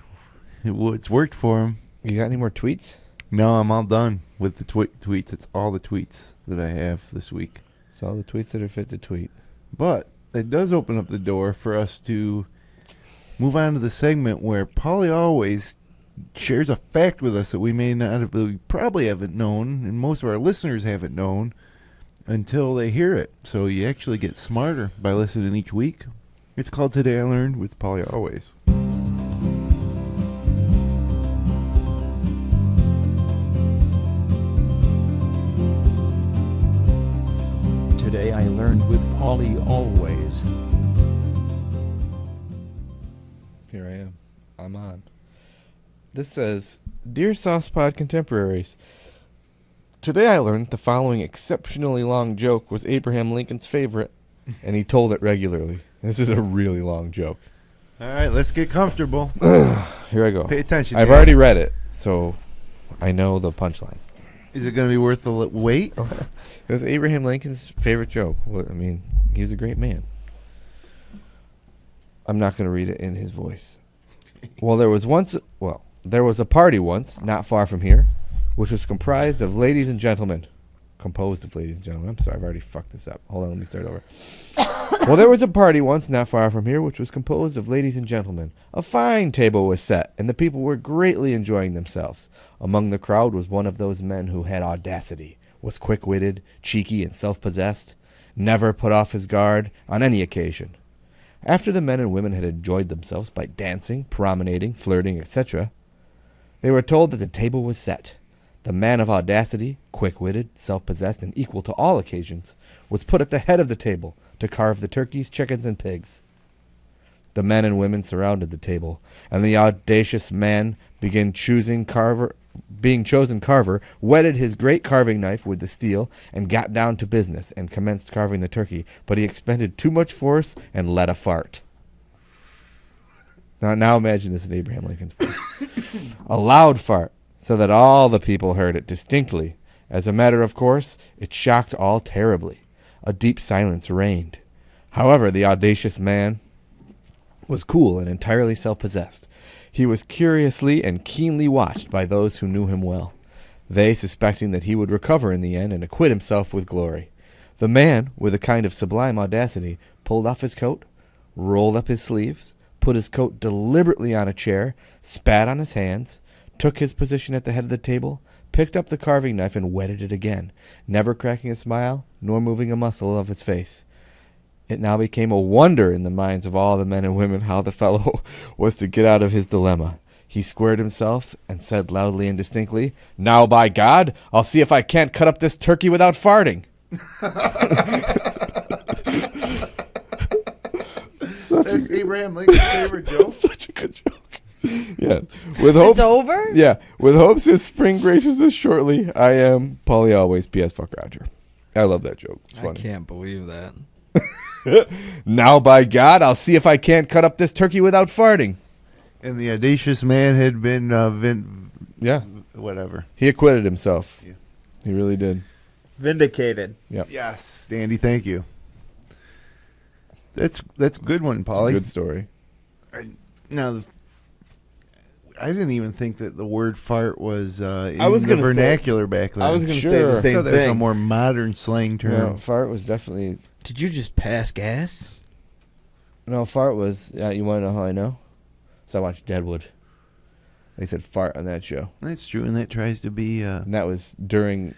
it's worked for him. You got any more tweets? No, I'm all done with the tweets. It's all the tweets that I have this week. It's all the tweets that are fit to tweet. But it does open up the door for us to move on to the segment where Pauly always shares a fact with us that we may not have, we probably haven't known, and most of our listeners haven't known until they hear it. So you actually get smarter by listening each week. It's called Today I Learned with Pauly Always. Today I learned with Pauly always. Here I am. I'm on. This says, Dear Saucepod contemporaries, today I learned the following exceptionally long joke was Abraham Lincoln's favorite, and he told it regularly. This is a really long joke. All right, let's get comfortable. Here I go. Pay attention. I've already read it, so I know the punchline. Is it going to be worth the wait? It was Abraham Lincoln's favorite joke. Well, I mean, he was a great man. I'm not going to read it in his voice. There was a party once, not far from here, which was composed of ladies and gentlemen. I'm sorry, I've already fucked this up. Hold on, let me start over. There was a party once, not far from here, which was composed of ladies and gentlemen. A fine table was set, and the people were greatly enjoying themselves. Among the crowd was one of those men who had audacity, was quick-witted, cheeky, and self-possessed, never put off his guard on any occasion. After the men and women had enjoyed themselves by dancing, promenading, flirting, etc., they were told that the table was set. The man of audacity, quick-witted, self-possessed, and equal to all occasions, was put at the head of the table to carve the turkeys, chickens, and pigs. The men and women surrounded the table, and the audacious man being chosen carver, whetted his great carving knife with the steel, and got down to business, and commenced carving the turkey, but he expended too much force and let a fart. Now imagine this in Abraham Lincoln's voice. A loud fart, so that all the people heard it distinctly. As a matter of course, it shocked all terribly. A deep silence reigned. However, the audacious man was cool and entirely self-possessed. He was curiously and keenly watched by those who knew him well, they suspecting that he would recover in the end and acquit himself with glory. The man, with a kind of sublime audacity, pulled off his coat, rolled up his sleeves, put his coat deliberately on a chair, spat on his hands, took his position at the head of the table, picked up the carving knife and whetted it again, never cracking a smile, nor moving a muscle of his face. It now became a wonder in the minds of all the men and women how the fellow was to get out of his dilemma. He squared himself and said loudly and distinctly, "Now, by God, I'll see if I can't cut up this turkey without farting." That's Abraham Lincoln's favorite joke. Such a good joke. Yes. With hopes, it's over? Yeah. With hopes his spring graces us shortly, I am Pauly always. P.S. Fuck Roger. I love that joke. It's funny. I can't believe that. Now, by God, I'll see if I can't cut up this turkey without farting. And the audacious man had been, whatever. He acquitted himself. Yeah. He really did. Vindicated. Yeah. Yes, Andy, thank you. That's a good one, Pauly. Good story. I didn't even think that the word fart was in the vernacular back then. I was going to say the same thing. There's a more modern slang term. No, fart was definitely... Did you just pass gas? No, fart was... you want to know how I know? So I watched Deadwood. They said fart on that show. That's true, and that tries to be... and that was during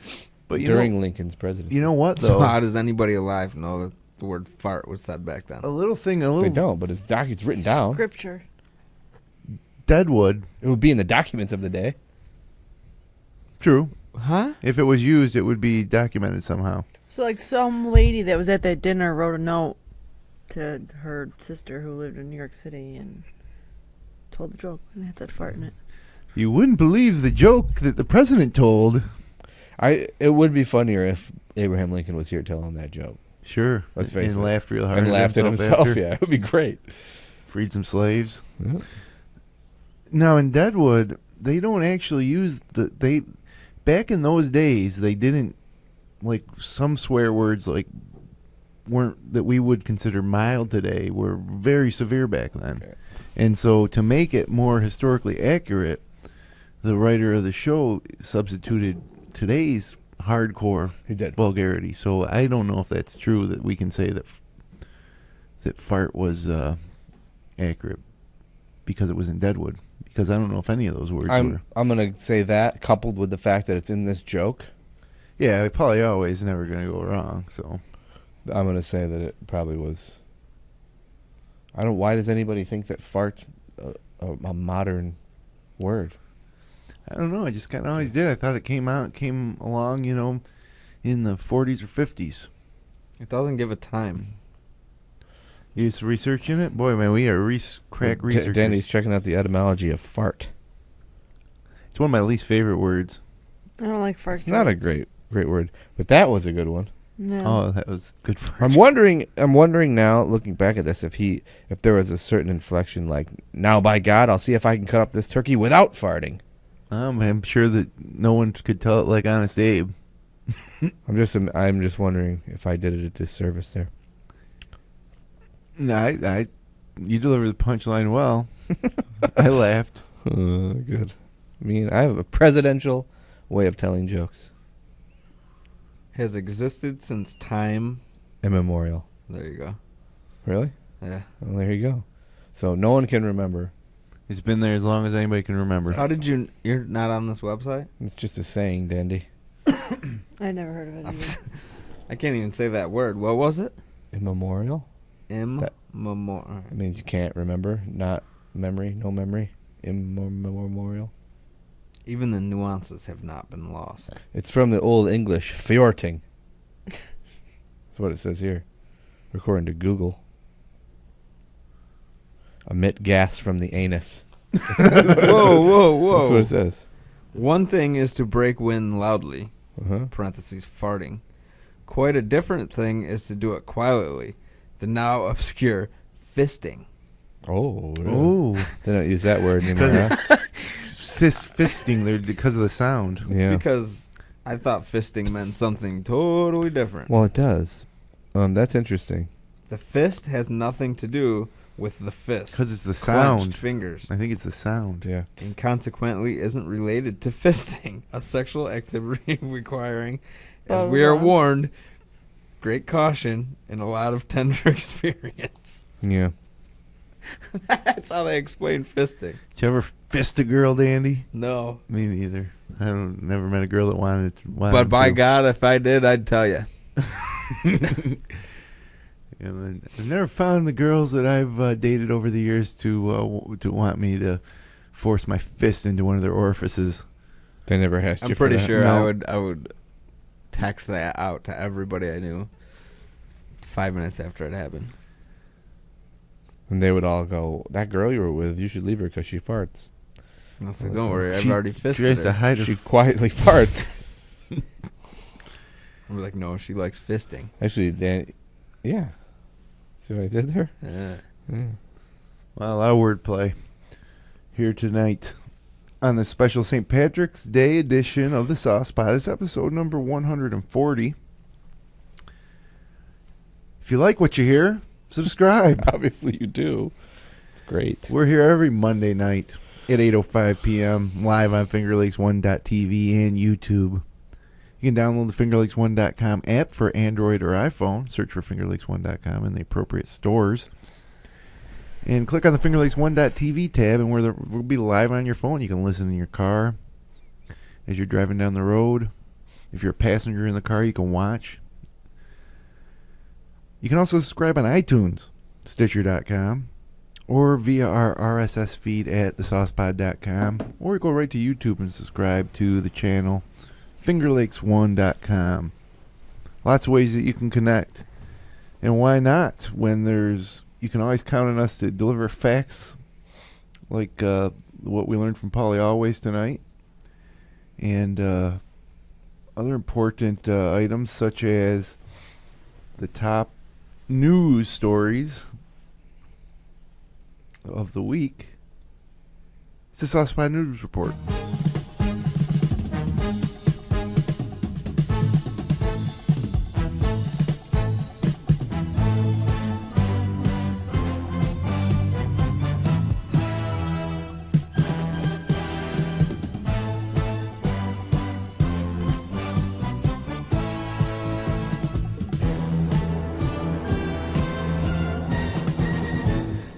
Lincoln's presidency. You know what, though? So how does anybody alive know that the word fart was said back then? They don't, but it's written down. Scripture. Deadwood. It would be in the documents of the day. True. Huh? If it was used, it would be documented somehow. So, like, some lady that was at that dinner wrote a note to her sister who lived in New York City and told the joke, and it said fart in it. You wouldn't believe the joke that the president told. It would be funnier if Abraham Lincoln was here telling that joke. Sure. Let's face it. And laughed real hard. And laughed at himself. After. Yeah, it would be great. Freed some slaves. Yeah. Now, in Deadwood, they don't actually use back in those days, they didn't, like, some swear words, like, weren't, that we would consider mild today, were very severe back then. Okay. And so, to make it more historically accurate, the writer of the show substituted today's hardcore vulgarity. So, I don't know if that's true, that we can say that fart was accurate because it was in Deadwood. Because I don't know if any of those words were. I'm going to say that, coupled with the fact that it's in this joke. Yeah, probably always never going to go wrong. So I'm going to say that it probably was. Why does anybody think that fart's a modern word? I don't know. I just kind of always did. I thought it came along, in the 40s or 50s. It doesn't give a time. You just researching it? Boy, man, we are crack researchers. Danny's checking out the etymology of fart. It's one of my least favorite words. I don't like fart. It's not a great word, but that was a good one. No. Oh, that was good for I'm wondering now, looking back at this, if there was a certain inflection, like, now by God, I'll see if I can cut up this turkey without farting. I'm sure that no one could tell it like Honest Abe. I'm just wondering if I did it a disservice there. No, you delivered the punchline well. I laughed. Good. I mean, I have a presidential way of telling jokes. Has existed since time Immemorial. There you go. Really? Yeah. Well, there you go. So no one can remember. It's been there as long as anybody can remember. How did you're not on this website? It's just a saying, Dandy. I never heard of it either. I can't even say that word. What was it? Immemorial? Immemorial. It means you can't remember, not memory, no memory. Immemorial. Even the nuances have not been lost. It's from the Old English, fjorting. That's what it says here, according to Google. Emit gas from the anus. Whoa. That's what it says. One thing is to break wind loudly, parentheses, farting. Quite a different thing is to do it quietly, the now obscure fisting. Oh, really? Oh. They don't use that word anymore, huh? Fisting there because of the sound. Yeah. Because I thought fisting meant something totally different. Well, it does. That's interesting. The fist has nothing to do with the fist. Because it's the Clenched sound. fingers. I think it's the sound. Yeah. And consequently isn't related to fisting, a sexual activity requiring, as we are warned, great caution and a lot of tender experience. Yeah. That's how they explain fisting. Did you ever fist a girl, Dandy? No. Me neither. I never met a girl that wanted But by God, if I did, I'd tell you. And I've never found the girls that I've dated over the years to want me to force my fist into one of their orifices. They never asked you I'm for pretty that? sure No. I would text that out to everybody I knew 5 minutes after it happened. And they would all go, that girl you were with, you should leave her because she farts. I was like, don't worry, I've already fisted her. She quietly farts. I'm like, no, she likes fisting. Actually, Dan, yeah. See what I did there? Yeah. Well, a lot of wordplay here tonight on the special St. Patrick's Day edition of the Sauce Pod. It's episode number 140. If you like what you hear, subscribe. Obviously you do. It's great. We're here every Monday night at 8:05 p.m. live on FingerLakes1.tv and YouTube. You can download the FingerLakes1.com app for Android or iPhone. Search for FingerLakes1.com in the appropriate stores. And click on the FingerLakes1.tv tab, and we'll be live on your phone. You can listen in your car as you're driving down the road. If you're a passenger in the car, you can watch. You can also subscribe on iTunes, Stitcher.com, or via our RSS feed at thesaucepod.com, or go right to YouTube and subscribe to the channel, FingerLakes1.com. Lots of ways that you can connect. And why not? You can always count on us to deliver facts like what we learned from Pauly always tonight. And other important items such as the top news stories of the week. It's the Sauce Pod News Report.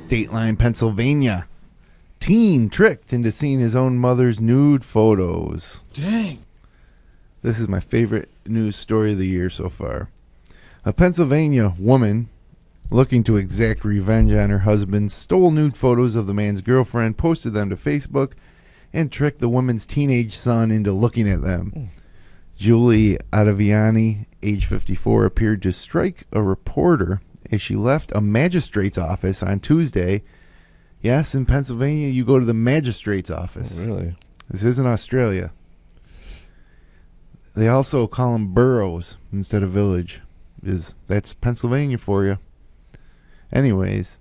Dateline, Pennsylvania. Teen tricked into seeing his own mother's nude photos. Dang. This is my favorite news story of the year so far. A Pennsylvania woman looking to exact revenge on her husband stole nude photos of the man's girlfriend, posted them to Facebook, and tricked the woman's teenage son into looking at them. Julie Ottaviani, age 54, appeared to strike a reporter as she left a magistrate's office on Tuesday. Yes, in Pennsylvania, you go to the magistrate's office. Oh, really? This isn't Australia. They also call them boroughs instead of village. That's Pennsylvania for you. Anyways,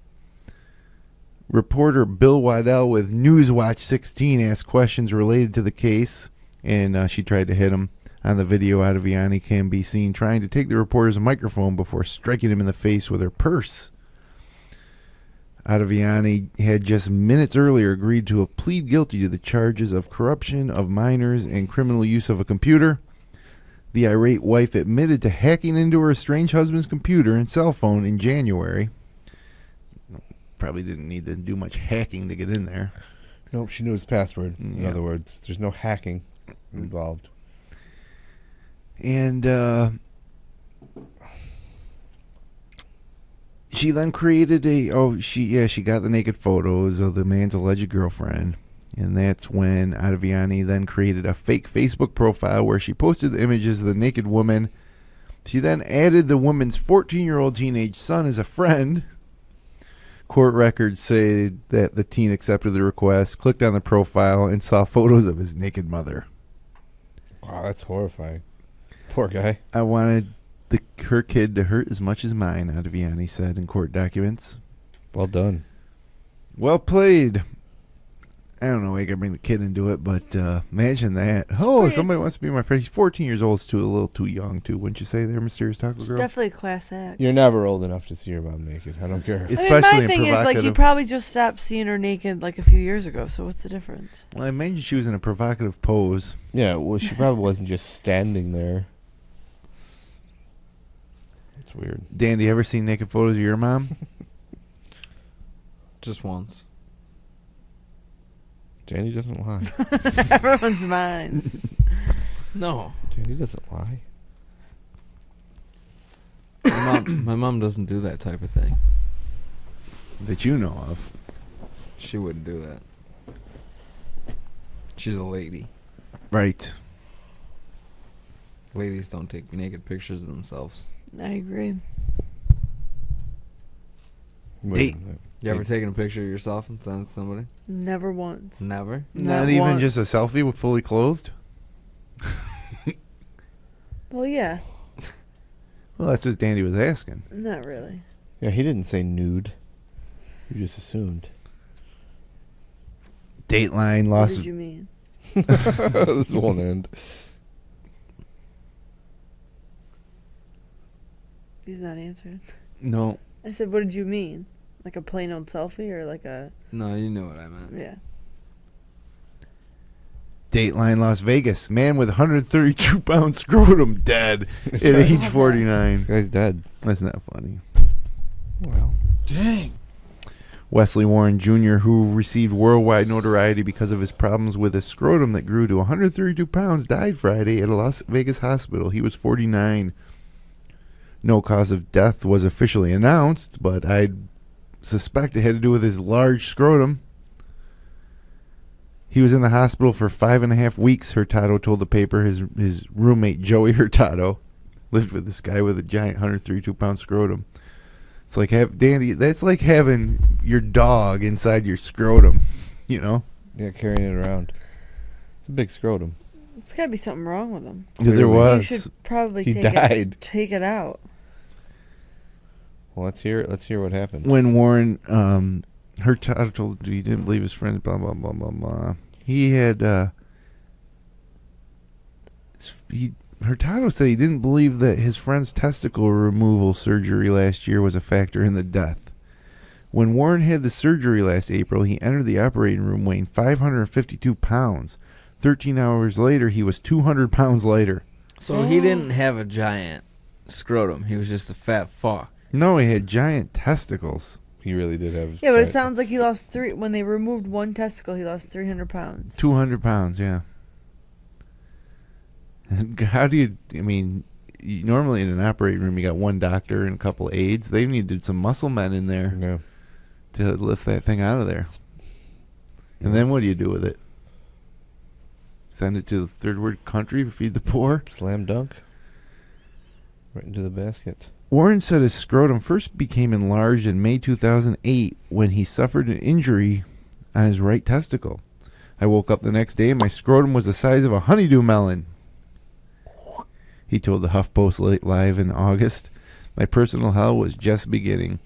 reporter Bill Waddell with Newswatch 16 asked questions related to the case, and she tried to hit him. On the video, Ottaviani can be seen trying to take the reporter's microphone before striking him in the face with her purse. Ottaviani had just minutes earlier agreed to plead guilty to the charges of corruption of minors and criminal use of a computer. The irate wife admitted to hacking into her estranged husband's computer and cell phone in January. Probably didn't need to do much hacking to get in there. Nope, she knew his password. In other words, there's no hacking involved. And she then created she got the naked photos of the man's alleged girlfriend. And that's when Ottaviani then created a fake Facebook profile where she posted the images of the naked woman. She then added the woman's 14-year-old teenage son as a friend. Court records say that the teen accepted the request, clicked on the profile, and saw photos of his naked mother. Wow, that's horrifying. Poor guy. I wanted her kid to hurt as much as mine, Ottaviani said in court documents. Well done. Well played. I don't know why I gotta bring the kid into it, but imagine that. Oh, somebody wants to be my friend. He's 14 years old. It's a little too young, too. Wouldn't you say there, Mysterious Taco Girl? Definitely a class act. You're never old enough to see your mom naked. I don't care. My thing is, like, you probably just stopped seeing her naked, like, a few years ago, so what's the difference? Well, I imagine she was in a provocative pose. Yeah, well, she probably wasn't just standing there. It's weird. Dan, do you ever see naked photos of your mom? Just once. Danny doesn't lie. Everyone's mine. No. Danny doesn't lie. My mom doesn't do that type of thing. That you know of. She wouldn't do that. She's a lady. Right. Ladies don't take naked pictures of themselves. I agree. You ever taken a picture of yourself and sent it to somebody? Never once. Never? Not even once. Just a selfie with fully clothed? Well, yeah. Well, that's what Dandy was asking. Not really. Yeah, he didn't say nude. You just assumed. Dateline lost. What did you mean? This won't end. He's not answering. No. I said, what did you mean? Like a plain old selfie or like a... No, you knew what I meant. Yeah. Dateline Las Vegas. Man with 132-pound scrotum dead at age 49. This guy's dead. That's not funny. Well. Dang. Wesley Warren Jr., who received worldwide notoriety because of his problems with his scrotum that grew to 132 pounds, died Friday at a Las Vegas hospital. He was 49. No cause of death was officially announced, but I suspect it had to do with his large scrotum. He was in the hospital for 5.5 weeks, Hurtado told the paper. His roommate, Joey Hurtado, lived with this guy with a giant 132-pound scrotum. It's like, Dandy, that's like having your dog inside your scrotum, you know? Yeah, carrying it around. It's a big scrotum. It's got to be something wrong with him. Yeah, there was. You should probably He died. Take it out. Well, let's hear it. Let's hear what happened. When Warren, Hurtado told he didn't believe his friends, blah, blah, blah, blah, blah. He had, Hurtado said he didn't believe that his friend's testicle removal surgery last year was a factor in the death. When Warren had the surgery last April, he entered the operating room weighing 552 pounds. 13 hours later, he was 200 pounds lighter. So he didn't have a giant scrotum. He was just a fat fuck. No, he had giant testicles. He really did have. Yeah, but it sounds like he lost when they removed one testicle, he lost 300 pounds. 200 pounds, yeah. How do you, normally in an operating room, you got one doctor and a couple aides. They needed some muscle men in there to lift that thing out of there. And then what do you do with it? Send it to the third world country to feed the poor. Slam dunk. Right into the basket. Warren said his scrotum first became enlarged in May 2008 when he suffered an injury on his right testicle. I woke up the next day and my scrotum was the size of a honeydew melon. He told the HuffPost Live in August, my personal hell was just beginning.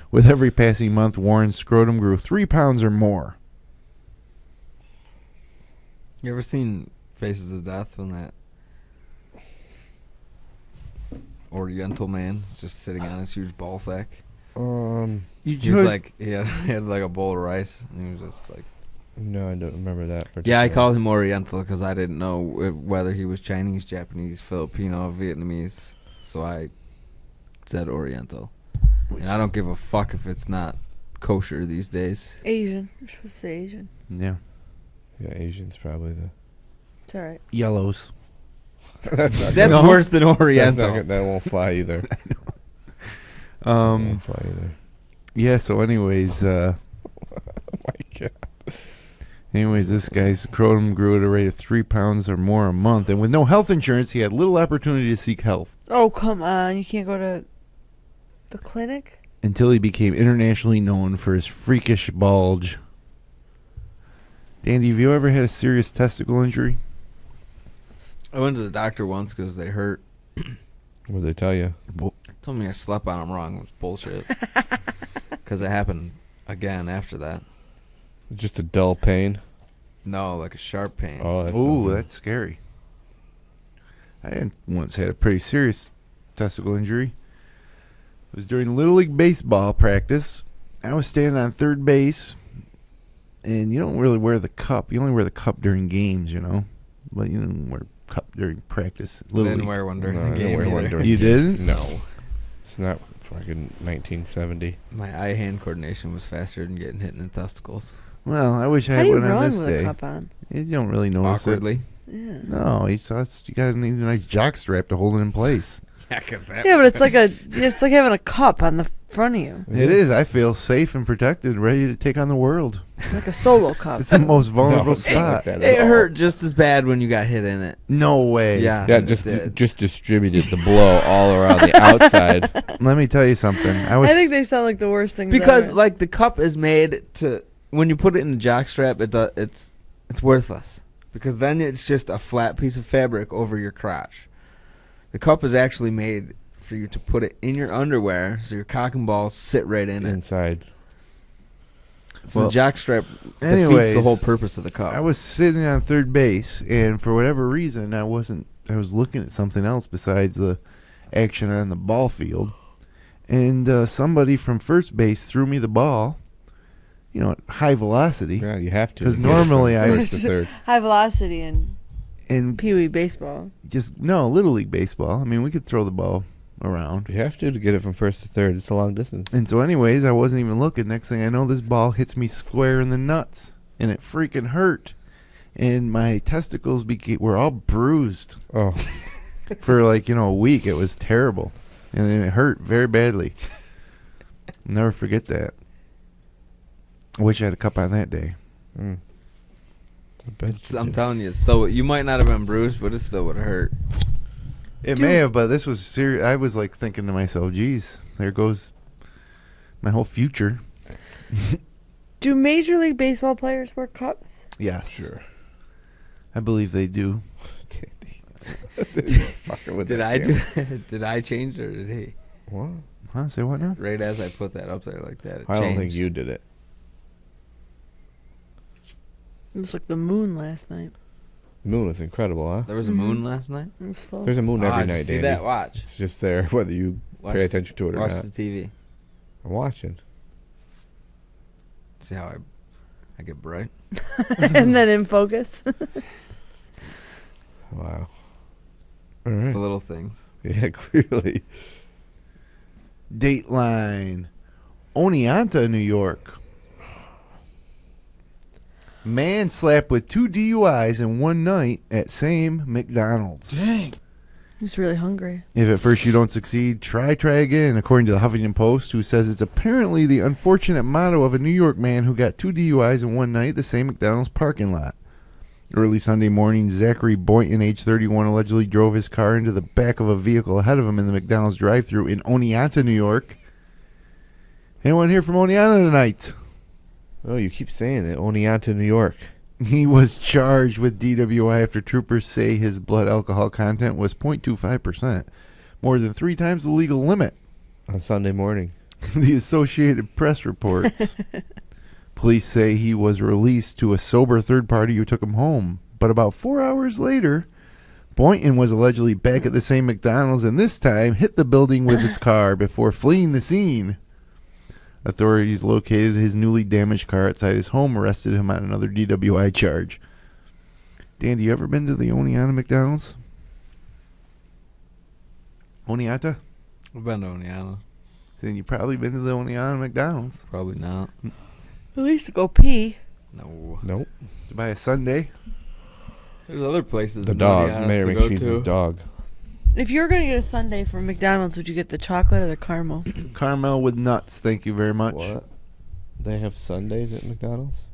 With every passing month, Warren's scrotum grew 3 pounds or more. You ever seen Faces of Death when that Oriental man is just sitting on his huge ball sack? He was like, he had like a bowl of rice, and he was just like... No, I don't remember that. Yeah, I called him Oriental because I didn't know whether he was Chinese, Japanese, Filipino, Vietnamese, so I said Oriental. And I don't give a fuck if it's not kosher these days. Asian. You're supposed to say Asian. Yeah. Yeah, Asian's probably the... It's all right. Yellows. That's worse than Oriental. That won't fly either. I know. Won't fly either. Yeah, so anyways... Oh my God. Anyways, this guy's scrotum grew at a rate of 3 pounds or more a month, and with no health insurance, he had little opportunity to seek health. Oh, come on. You can't go to the clinic? Until he became internationally known for his freakish bulge. Dandy, have you ever had a serious testicle injury? I went to the doctor once because they hurt. What did they tell you? Told me I slept on them wrong. It was bullshit. Because it happened again after that. Just a dull pain? No, like a sharp pain. Oh, that's Ooh, that's scary. I once had a pretty serious testicle injury. It was during Little League baseball practice. I was standing on third base, and you don't really wear the cup. You only wear the cup during games, you know. But you don't wear a cup during practice. I didn't wear one during the game either. You didn't? No. It's not fucking 1970. My eye-hand coordination was faster than getting hit in the testicles. Well, I wish I How had do you one on run this with day. a cup on? You don't really notice Awkwardly. Yeah. it. No, you got to need a nice jock strap to hold it in place. Yeah, Yeah, but it's like having a cup on the front of you. It is. I feel safe and protected, ready to take on the world. Like a solo cup. It's the most vulnerable it's not spot. like that at It all. hurt just as bad when you got hit in it. No way. Yeah. Yeah, it just did. distributed the blow all around the outside. Let me tell you something. I think they sound like the worst things Because ever. like the cup is made to, when you put it in the jock strap, it's worthless. Because then it's just a flat piece of fabric over your crotch. The cup is actually made for you to put it in your underwear, so your cock and balls sit right in it. Inside. So Well, the jock strap defeats anyways, the whole purpose of the cup. I was sitting on third base, and for whatever reason, I was looking at something else besides the action on the ball field. And somebody from first base threw me the ball, you know, at high velocity. Yeah, you have to. 'Cause normally I- First to third. High velocity and And Pee Wee baseball. Little League baseball. I mean, we could throw the ball around. You have to get it from first to third. It's a long distance. And so anyways, I wasn't even looking. Next thing I know, this ball hits me square in the nuts. And it freaking hurt. And my testicles were all bruised. Oh. For a week. It was terrible. And then it hurt very badly. I'll never forget that. I wish I had a cup on that day. Mm. I bet I'm telling you, you might not have been bruised, but it still would have hurt. It may have, but this was serious. I was like thinking to myself, geez, there goes my whole future. Do Major League Baseball players wear cups? Yes. Sure. I believe they do. Did I change or did he? What? Huh? Say what now? Right as I put that up there like that, I don't think you did it. It was like the moon last night. The moon was incredible, huh? There was a moon last night? It was full. There's a moon every did you night, see Danny. that? Watch. It's just there, whether you pay attention to it or watch not. the TV. I'm watching. See how I get bright? And then in focus. Wow. All The right. little things. Yeah, clearly. Dateline. Oneonta, New York. Man slapped with 2 DUIs in one night at same McDonald's. Dang. He's really hungry. If at first you don't succeed, try again, according to the Huffington Post, who says it's apparently the unfortunate motto of a New York man who got 2 DUIs in one night at the same McDonald's parking lot. Early Sunday morning, Zachary Boynton, age 31, allegedly drove his car into the back of a vehicle ahead of him in the McDonald's drive-thru in Oneonta, New York. Anyone here from Oneonta tonight? Oh, you keep saying it. Oneonta, New York. He was charged with DWI after troopers say his blood alcohol content was 0.25%, more than 3 times the legal limit. On Sunday morning. The Associated Press reports. Police say he was released to a sober third party who took him home. But about 4 hours later, Boynton was allegedly back at the same McDonald's and this time hit the building with his car before fleeing the scene. Authorities located his newly damaged car outside his home, arrested him on another DWI charge. Dan, you ever been to the Oneonta McDonald's? Oneonta? I've been to Oneonta. Then you probably been to the Oneonta McDonald's. Probably not. At least to go pee. No. Nope. To buy a sundae. There's other places. The in dog. Oneonta Mayor to go McCheese's to. dog. If you were going to get a sundae from McDonald's, would you get the chocolate or the caramel? Caramel with nuts, thank you very much. What? They have Sundays at McDonald's?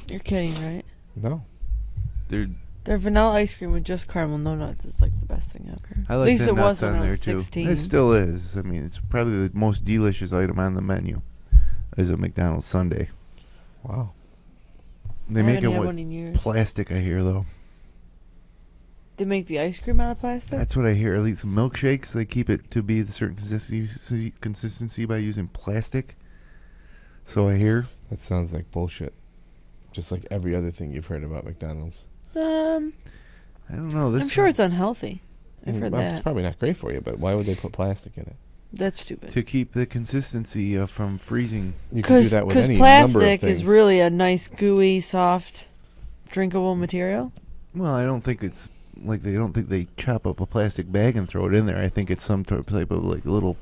You're kidding, right? No. Their vanilla ice cream with just caramel, no nuts, is like the best thing ever. I like At least the it was nuts when on I there was too. 16. It still is. I mean, it's probably the most delicious item on the menu is a McDonald's sundae. Wow. They I make haven't them had with one in years. plastic, I hear, though. They make the ice cream out of plastic? That's what I hear. At least milkshakes, they keep it to be the certain consistency by using plastic. So I hear. That sounds like bullshit. Just like every other thing you've heard about McDonald's. I don't know. I'm sure it's unhealthy. I've heard Well, that. It's probably not great for you, but why would they put plastic in it? That's stupid. to keep the consistency from freezing. You can do that with any number of plastic things. is really a nice, gooey, soft, drinkable material. Well, I don't think it's like they don't think they chop up a plastic bag and throw it in there. I think it's some type of like little.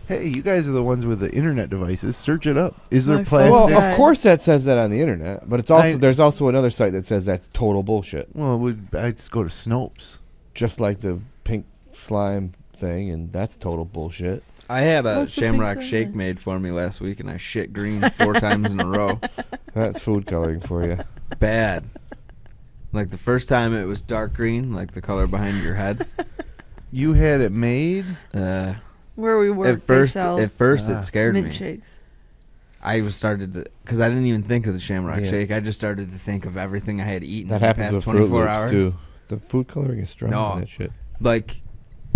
Hey, you guys are the ones with the internet devices. Search it up. Is there My plastic? Well, of course that says that on the internet, but it's also I- there's also another site that says that's total bullshit. Well, I'd just go to Snopes. Just like the pink slime thing, and that's total bullshit. I had a What's the pink shamrock slime shake then? made for me last week, and I shit green 4 times in a row. That's food coloring for you. Bad. Like the first time it was dark green, like the color behind your head. You had it made. Where we work, At first, they sell it scared mint me. shakes. I was started to, because I didn't even think of the shamrock Yeah. shake. I just started to think of everything I had eaten That in the happens past with Fruit 24 Loops hours. too. The food coloring is strong No. in that shit. Like,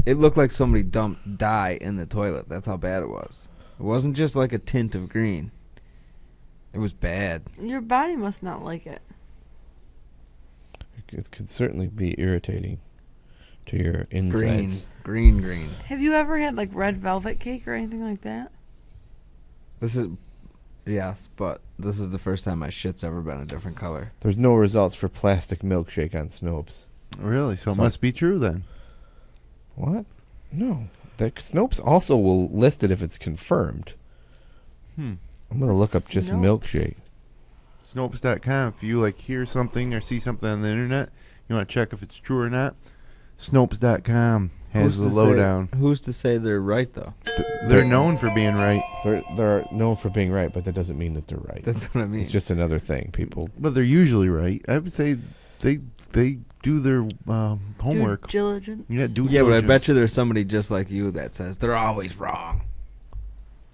it looked like somebody dumped dye in the toilet. That's how bad it was. It wasn't just like a tint of green. It was bad. Your body must not like it. It could certainly be irritating to your insides. Green. Have you ever had like red velvet cake or anything like that? Yes, but this is the first time my shit's ever been a different color. There's no results for plastic milkshake on Snopes. Really? So it So- must be true then. What? No. Snopes also will list it if it's confirmed. I'm going to look up just Snopes? milkshake. Snopes.com. If you like hear something or see something on the internet, you want to check if it's true or not. Snopes.com has the lowdown. Who's to say they're right, though? They're known for being right, They're known for being right, but that doesn't mean that they're right. That's what I mean. It's just another thing. People. but they're usually right. I would say they do their homework. Due diligence. Yeah, Yeah, but I bet you there's somebody just like you that says they're always wrong.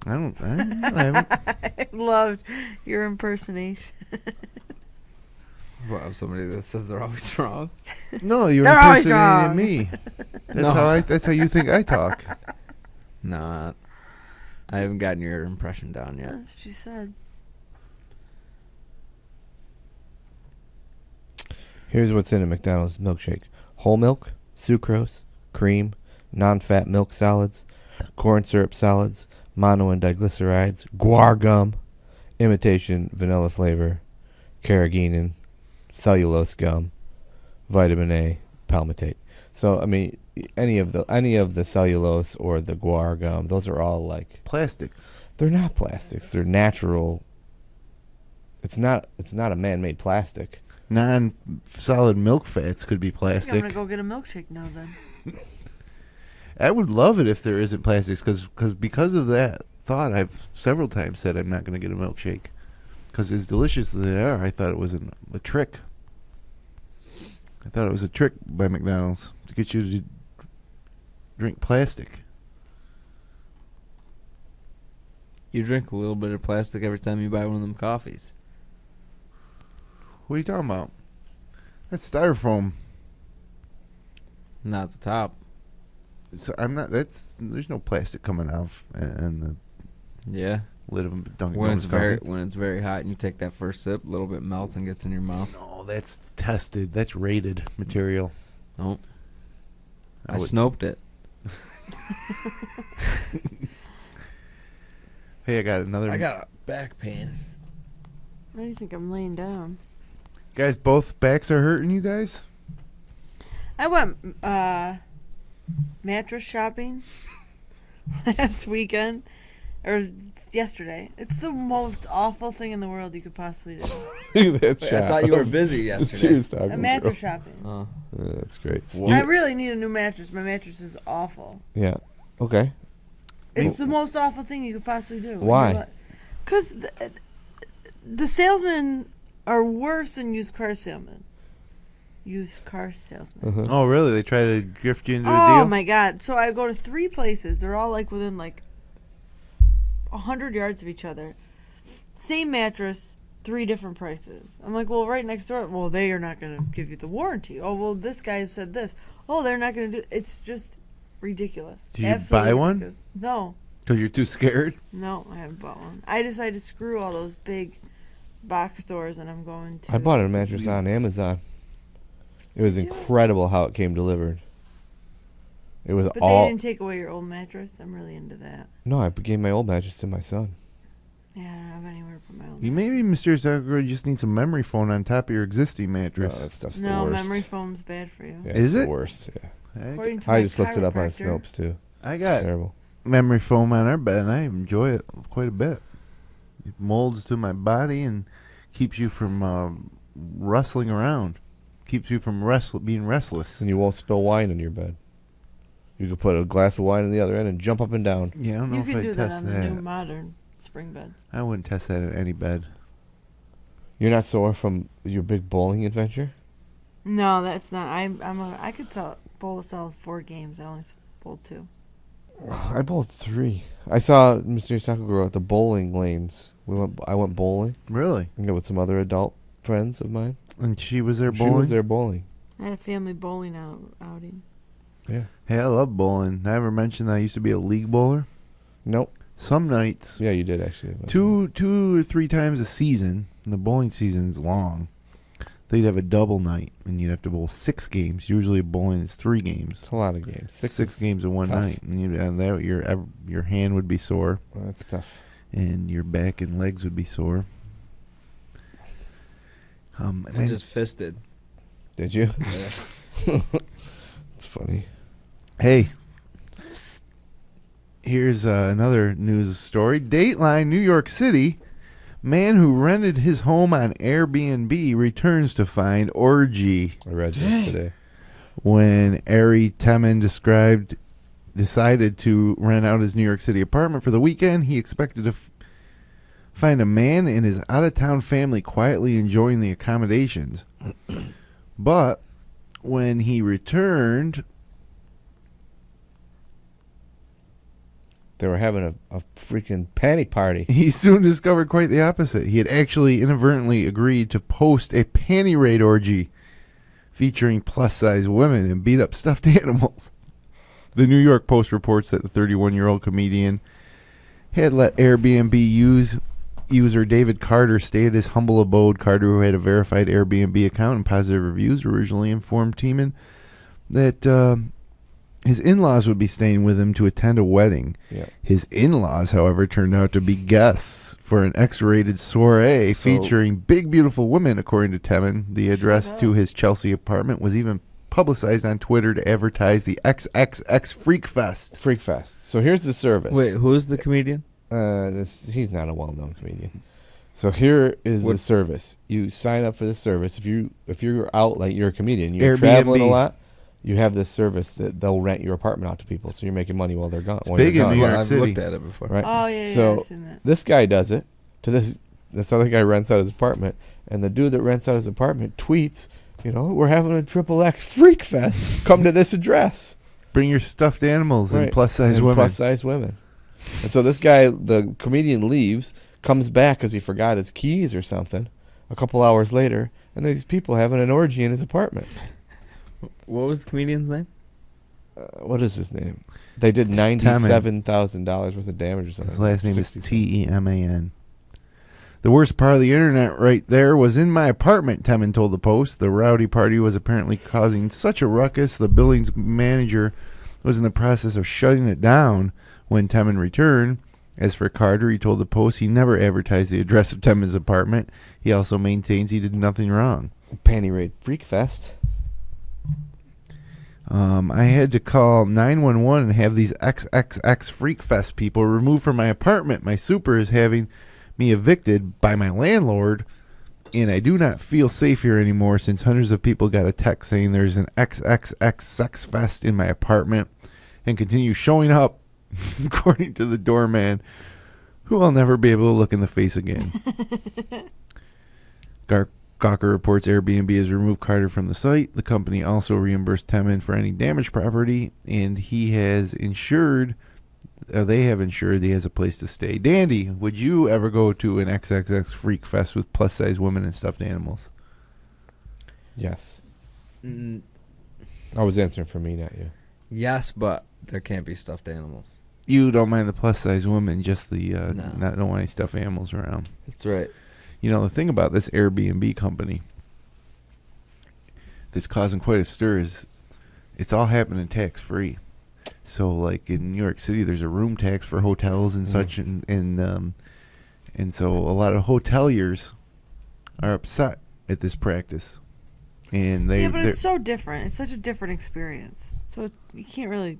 I haven't. I loved your impersonation. Well, somebody that says they're always wrong. No, you're They're always impersonating wrong. me. That's No. That's how you think I talk. No, I haven't gotten your impression down yet. That's what you said. Here's what's in a McDonald's milkshake: whole milk, sucrose, cream, non-fat milk solids, corn syrup solids, mono and diglycerides, guar gum, imitation vanilla flavor, carrageenan, cellulose gum, vitamin A, palmitate. So I mean, any of the cellulose or the guar gum, those are all like Plastics. they're not plastics. They're natural. It's not a man-made plastic. Non-solid milk fats could be I think I'm plastic. gonna go get a milkshake now then. I would love it if there isn't plastics, because of that thought, I've several times said I'm not going to get a milkshake. Because as delicious as they are, I thought it was a trick. I thought it was a trick by McDonald's to get you to drink plastic. You drink a little bit of plastic every time you buy one of them coffees. What are you talking about? That's styrofoam. Not the top. So I'm not. There's no plastic coming off and the Yeah. lid of a Dunkin' When Donuts it's very coffee. when it's very hot and you take that first sip, a little bit melts and gets in your mouth. No, that's tested. That's rated material. Nope. I would- snoped it. Hey, I got another. I got a back pain. Why do you think I'm laying down? Guys, both backs are hurting you guys? I went mattress shopping last weekend. Or yesterday. It's the most awful thing in the world you could possibly do. That's Wait, I thought you were busy yesterday. Serious talking, A mattress girl. shopping. Oh. Yeah, that's great. I really need a new mattress. My mattress is awful. Yeah. Okay. It's the most awful thing you could possibly do. Why? Because the salesmen are worse than used car salesmen. Used car salesmen. Oh, really? They try to gift you into a Oh deal? my God! So I go to 3 places. They're all like within like 100 yards of each other. Same mattress, 3 different prices. I'm like, well, right next door. Well, they are not going to give you the warranty. Oh, well, this guy said this. Oh, they're not going to do. It's just ridiculous. Did you Absolutely buy one? ridiculous. No, Because you're too scared? no, I haven't bought one. I decided to screw all those big box stores, and I'm going to. I bought a mattress on Amazon. It was Did you? incredible how it came delivered. It was But all. they didn't take away your old mattress. I'm really into that. No, I gave my old mattress to my son. Yeah, I don't have anywhere to put my old. You maybe, Mr. Zucker, you just need some memory foam on top of your existing No, mattress. that stuff's the No, worst. memory foam's bad for you. Yeah, Is it's it? the worst? Yeah. According to I my just looked it up on chiropractor. Snopes too. I got Terrible. memory foam on our bed, and I enjoy it quite a bit. It molds to my body and keeps you from rustling around. Keeps you from being restless. And you won't spill wine in your bed. You could put a glass of wine in the other end and jump up and down. Yeah, I don't know You if can I'd do that test on that. the new modern spring beds. I wouldn't test that in any bed. You're not sore from your big bowling adventure? No, that's not. I could bowl a solid 4 games. I only bowled 2. I bowled 3. I saw Mr. Sakura at the bowling lanes. I went bowling. Really? Yeah, with some other adult friends of mine. And she was there She bowling? was there bowling. I had a family bowling outing. Yeah. Hey, I love bowling. I ever mentioned that I used to be a league bowler? Nope. Some nights, Yeah, you did actually. 2 or 3 times a season, and the bowling season's long, they'd have a double night, and you'd have to bowl 6 games. Usually bowling is 3 games. It's a lot of games. 6 games in one tough. night. And there your hand would be sore, Well, that's tough. and your back and legs would be sore. I Man, just fisted. Did you? Yeah. It's funny. hey, here's another news story. Dateline, New York City. Man who rented his home on Airbnb returns to find orgy. I read this today. When Ari Temin decided to rent out his New York City apartment for the weekend, he expected to find a man and his out-of-town family quietly enjoying the accommodations. But when he returned, They were having a freaking panty party. he soon discovered quite the opposite. He had actually inadvertently agreed to post a panty raid orgy featuring plus-size women and beat-up stuffed animals. The New York Post reports that the 31-year-old comedian had let Airbnb user David Carter stay at his humble abode. Carter, who had a verified Airbnb account and positive reviews, originally informed Teeman that his in-laws would be staying with him to attend a wedding. Yeah. His in-laws, however, turned out to be guests for an X-rated soiree featuring big, beautiful women, according to Temin. The address to his Chelsea apartment was even publicized on Twitter to advertise the XXX Freak Fest. Freak Fest. So here's the service. Wait, who's the comedian? He's not a well-known comedian. So here is the service. You sign up for the service. If you're out, like you're a comedian, you're Airbnb. traveling a lot, you have this service that they'll rent your apartment out to people. So you're making money while they're gone. While big you're in gone. New York I've City. looked at it before. Right? Oh, yeah, So I've seen that. this guy does it to this other guy rents out his apartment, and the dude that rents out his apartment tweets we're having a XXX Freak Fest. Come to this address. Bring your stuffed animals and plus-size women. Plus-size women. And so this guy, the comedian, leaves, comes back because he forgot his keys or something a couple hours later, and these people having an orgy in his apartment. What was the comedian's name? What is his name? They did $97,000 worth of damage or something. His last name is Teman. The worst part of the internet right there was in my apartment, Teman told the Post. The rowdy party was apparently causing such a ruckus, the building's manager was in the process of shutting it down when Teman returned. As for Carter, he told the Post he never advertised the address of Teman's apartment. He also maintains he did nothing wrong. Panty Raid Freak Fest. I had to call 911 and have these XXX Freak Fest people removed from my apartment. My super is having me evicted by my landlord, and I do not feel safe here anymore since hundreds of people got a text saying there's an XXX Sex Fest in my apartment and continue showing up, according to the doorman, who I'll never be able to look in the face again. Gawker reports Airbnb has removed Carter from the site. The company also reimbursed Teman for any damaged property, and he has insured, they have insured he has a place to stay. Dandy, would you ever go to an XXX Freak Fest with plus-size women and stuffed animals? Yes. I was answering for me, not you. Yes, but there can't be stuffed animals. You don't mind the plus-size women, just the No. don't want any stuffed animals around. That's right. The thing about this Airbnb company that's causing quite a stir is it's all happening tax-free. So, like in New York City, there's a room tax for hotels and such, and so a lot of hoteliers are upset at this practice. And but it's so different. It's such a different experience. So you can't really.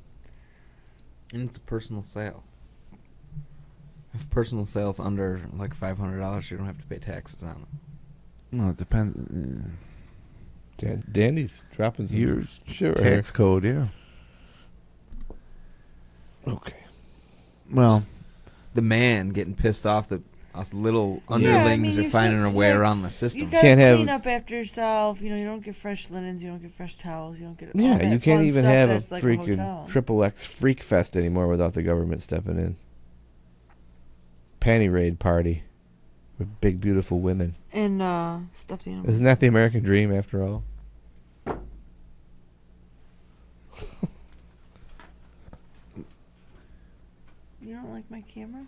And it's a personal sale. If personal sale's under like $500, you don't have to pay taxes on it. Well, it depends. Dandy's dropping some Your shit right tax code, yeah. Okay. Well, The man getting pissed off that us little underlings are finding our way around the system. You gotta clean up after yourself. You don't get fresh linens. You don't get fresh towels. You don't get all that you can't fun even stuff have a that's like freaking hotel. XXX Freak Fest anymore without the government stepping in. Panty Raid party with big, beautiful women. And stuffed animals. Isn't that the American dream after all? You don't like my camera?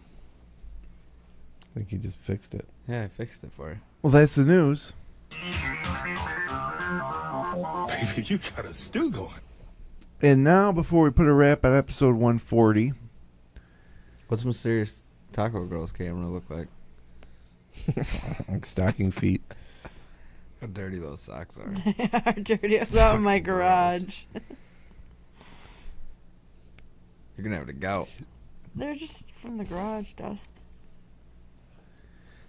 I think you just fixed it. Yeah, I fixed it for you. well, that's the news. Baby, you got a stew going. And now, before we put a wrap on episode 140, What's Mysterious Taco Girl's camera look like? Like stocking feet. How dirty those socks are. They are dirty. It's out in my garage. You're going to have to gout. They're just from the garage dust.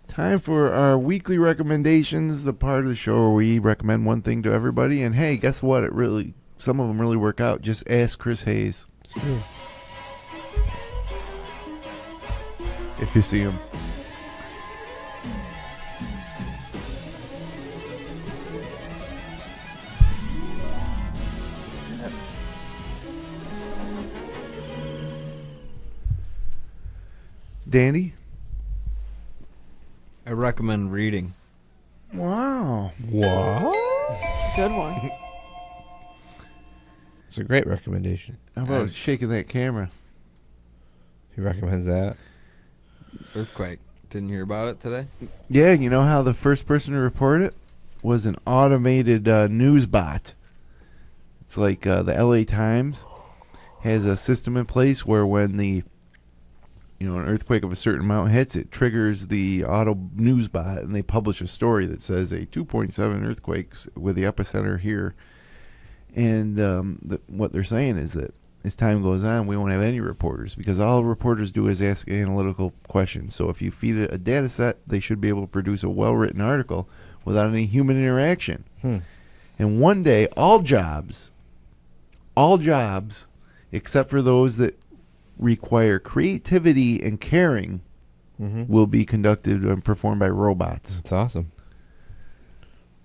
time for our weekly recommendations, the part of the show where we recommend one thing to everybody. And hey, guess what? Some of them really work out. Just ask Chris Hayes. It's true. If you see him. Danny? I recommend reading. Wow. What? It's a good one. It's a great recommendation. How about shaking that camera? He recommends that. Earthquake. Didn't hear about it today? Yeah, you know how the first person to report it was an automated news bot. It's like the LA Times has a system in place where when an earthquake of a certain amount hits, it triggers the auto news bot, and they publish a story that says a 2.7 earthquakes with the epicenter here. And what they're saying is that as time goes on, we won't have any reporters because all reporters do is ask analytical questions. So if you feed it a data set, they should be able to produce a well-written article without any human interaction. And one day, all jobs, except for those that require creativity and caring, will be conducted and performed by robots. That's awesome.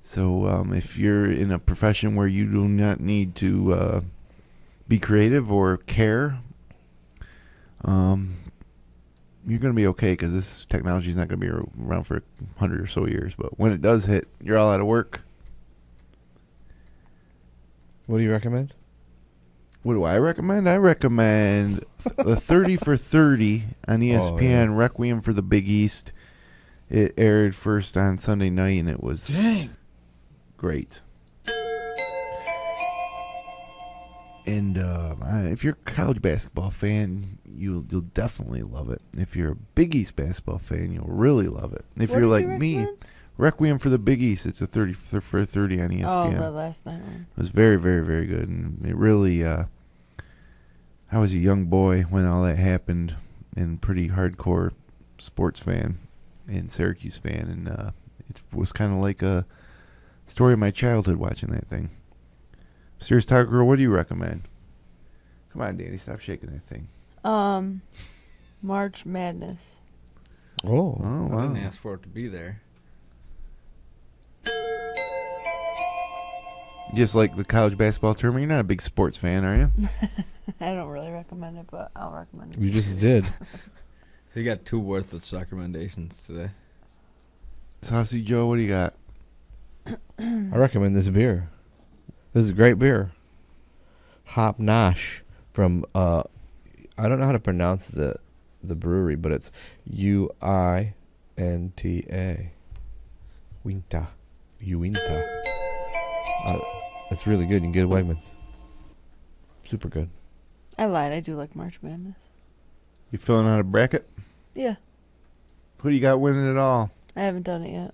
So if you're in a profession where you do not need to be creative or care, you're going to be okay because this technology is not going to be around for 100 or so years. But when it does hit, you're all out of work. What do you recommend? What do I recommend? I recommend the 30 for 30 on ESPN, Requiem for the Big East. It aired first on Sunday night, and it was great. And if you're a college basketball fan, you'll definitely love it. If you're a Big East basketball fan, you'll really love it. If you're like me, Requiem for the Big East, it's a 30 for 30 on ESPN. Oh, the last night one. It was very, very, very good. And it really, I was a young boy when all that happened and pretty hardcore sports fan and Syracuse fan. And it was kind of like a story of my childhood watching that thing. Serious Taco Girl, what do you recommend? Come on, Danny, stop shaking that thing. March Madness. Oh, I wow. didn't ask for it to be there. Just like the college basketball tournament, you're not a big sports fan, are you? I don't really recommend it, but I'll recommend it. You just did. So you got two worthless recommendations today. Saucy Joe, what do you got? I recommend this beer. This is a great beer. Hop Nosh from I don't know how to pronounce the brewery, but it's Uinta. Uinta. It's really good. You can get it at Wegmans. Super good. I lied. I do like March Madness. You filling out a bracket? Yeah. Who do you got winning it all? I haven't done it yet.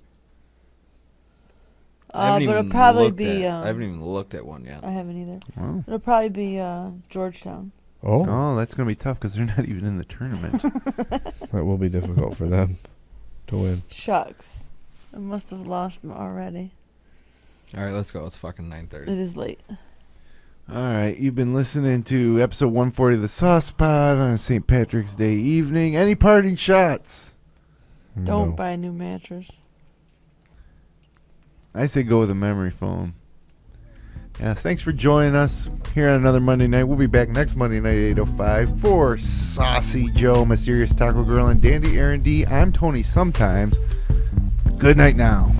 I haven't but even it'll probably looked be. I haven't even looked at one yet. I haven't either. Wow. It'll probably be Georgetown. Oh, that's going to be tough because they're not even in the tournament. That will be difficult for them to win. Shucks. I must have lost them already. All right, let's go. It's fucking 9:30. It is late. All right, you've been listening to episode 140 of the Sauce Pod on a St. Patrick's Day evening. Any parting shots? Don't buy a new mattress. I say go with a memory foam. Yes, thanks for joining us here on another Monday night. We'll be back next Monday night at 8:05 for Saucy Joe, Mysterious Taco Girl, and Dandy Aaron D. I'm Tony Sometimes. Good night now.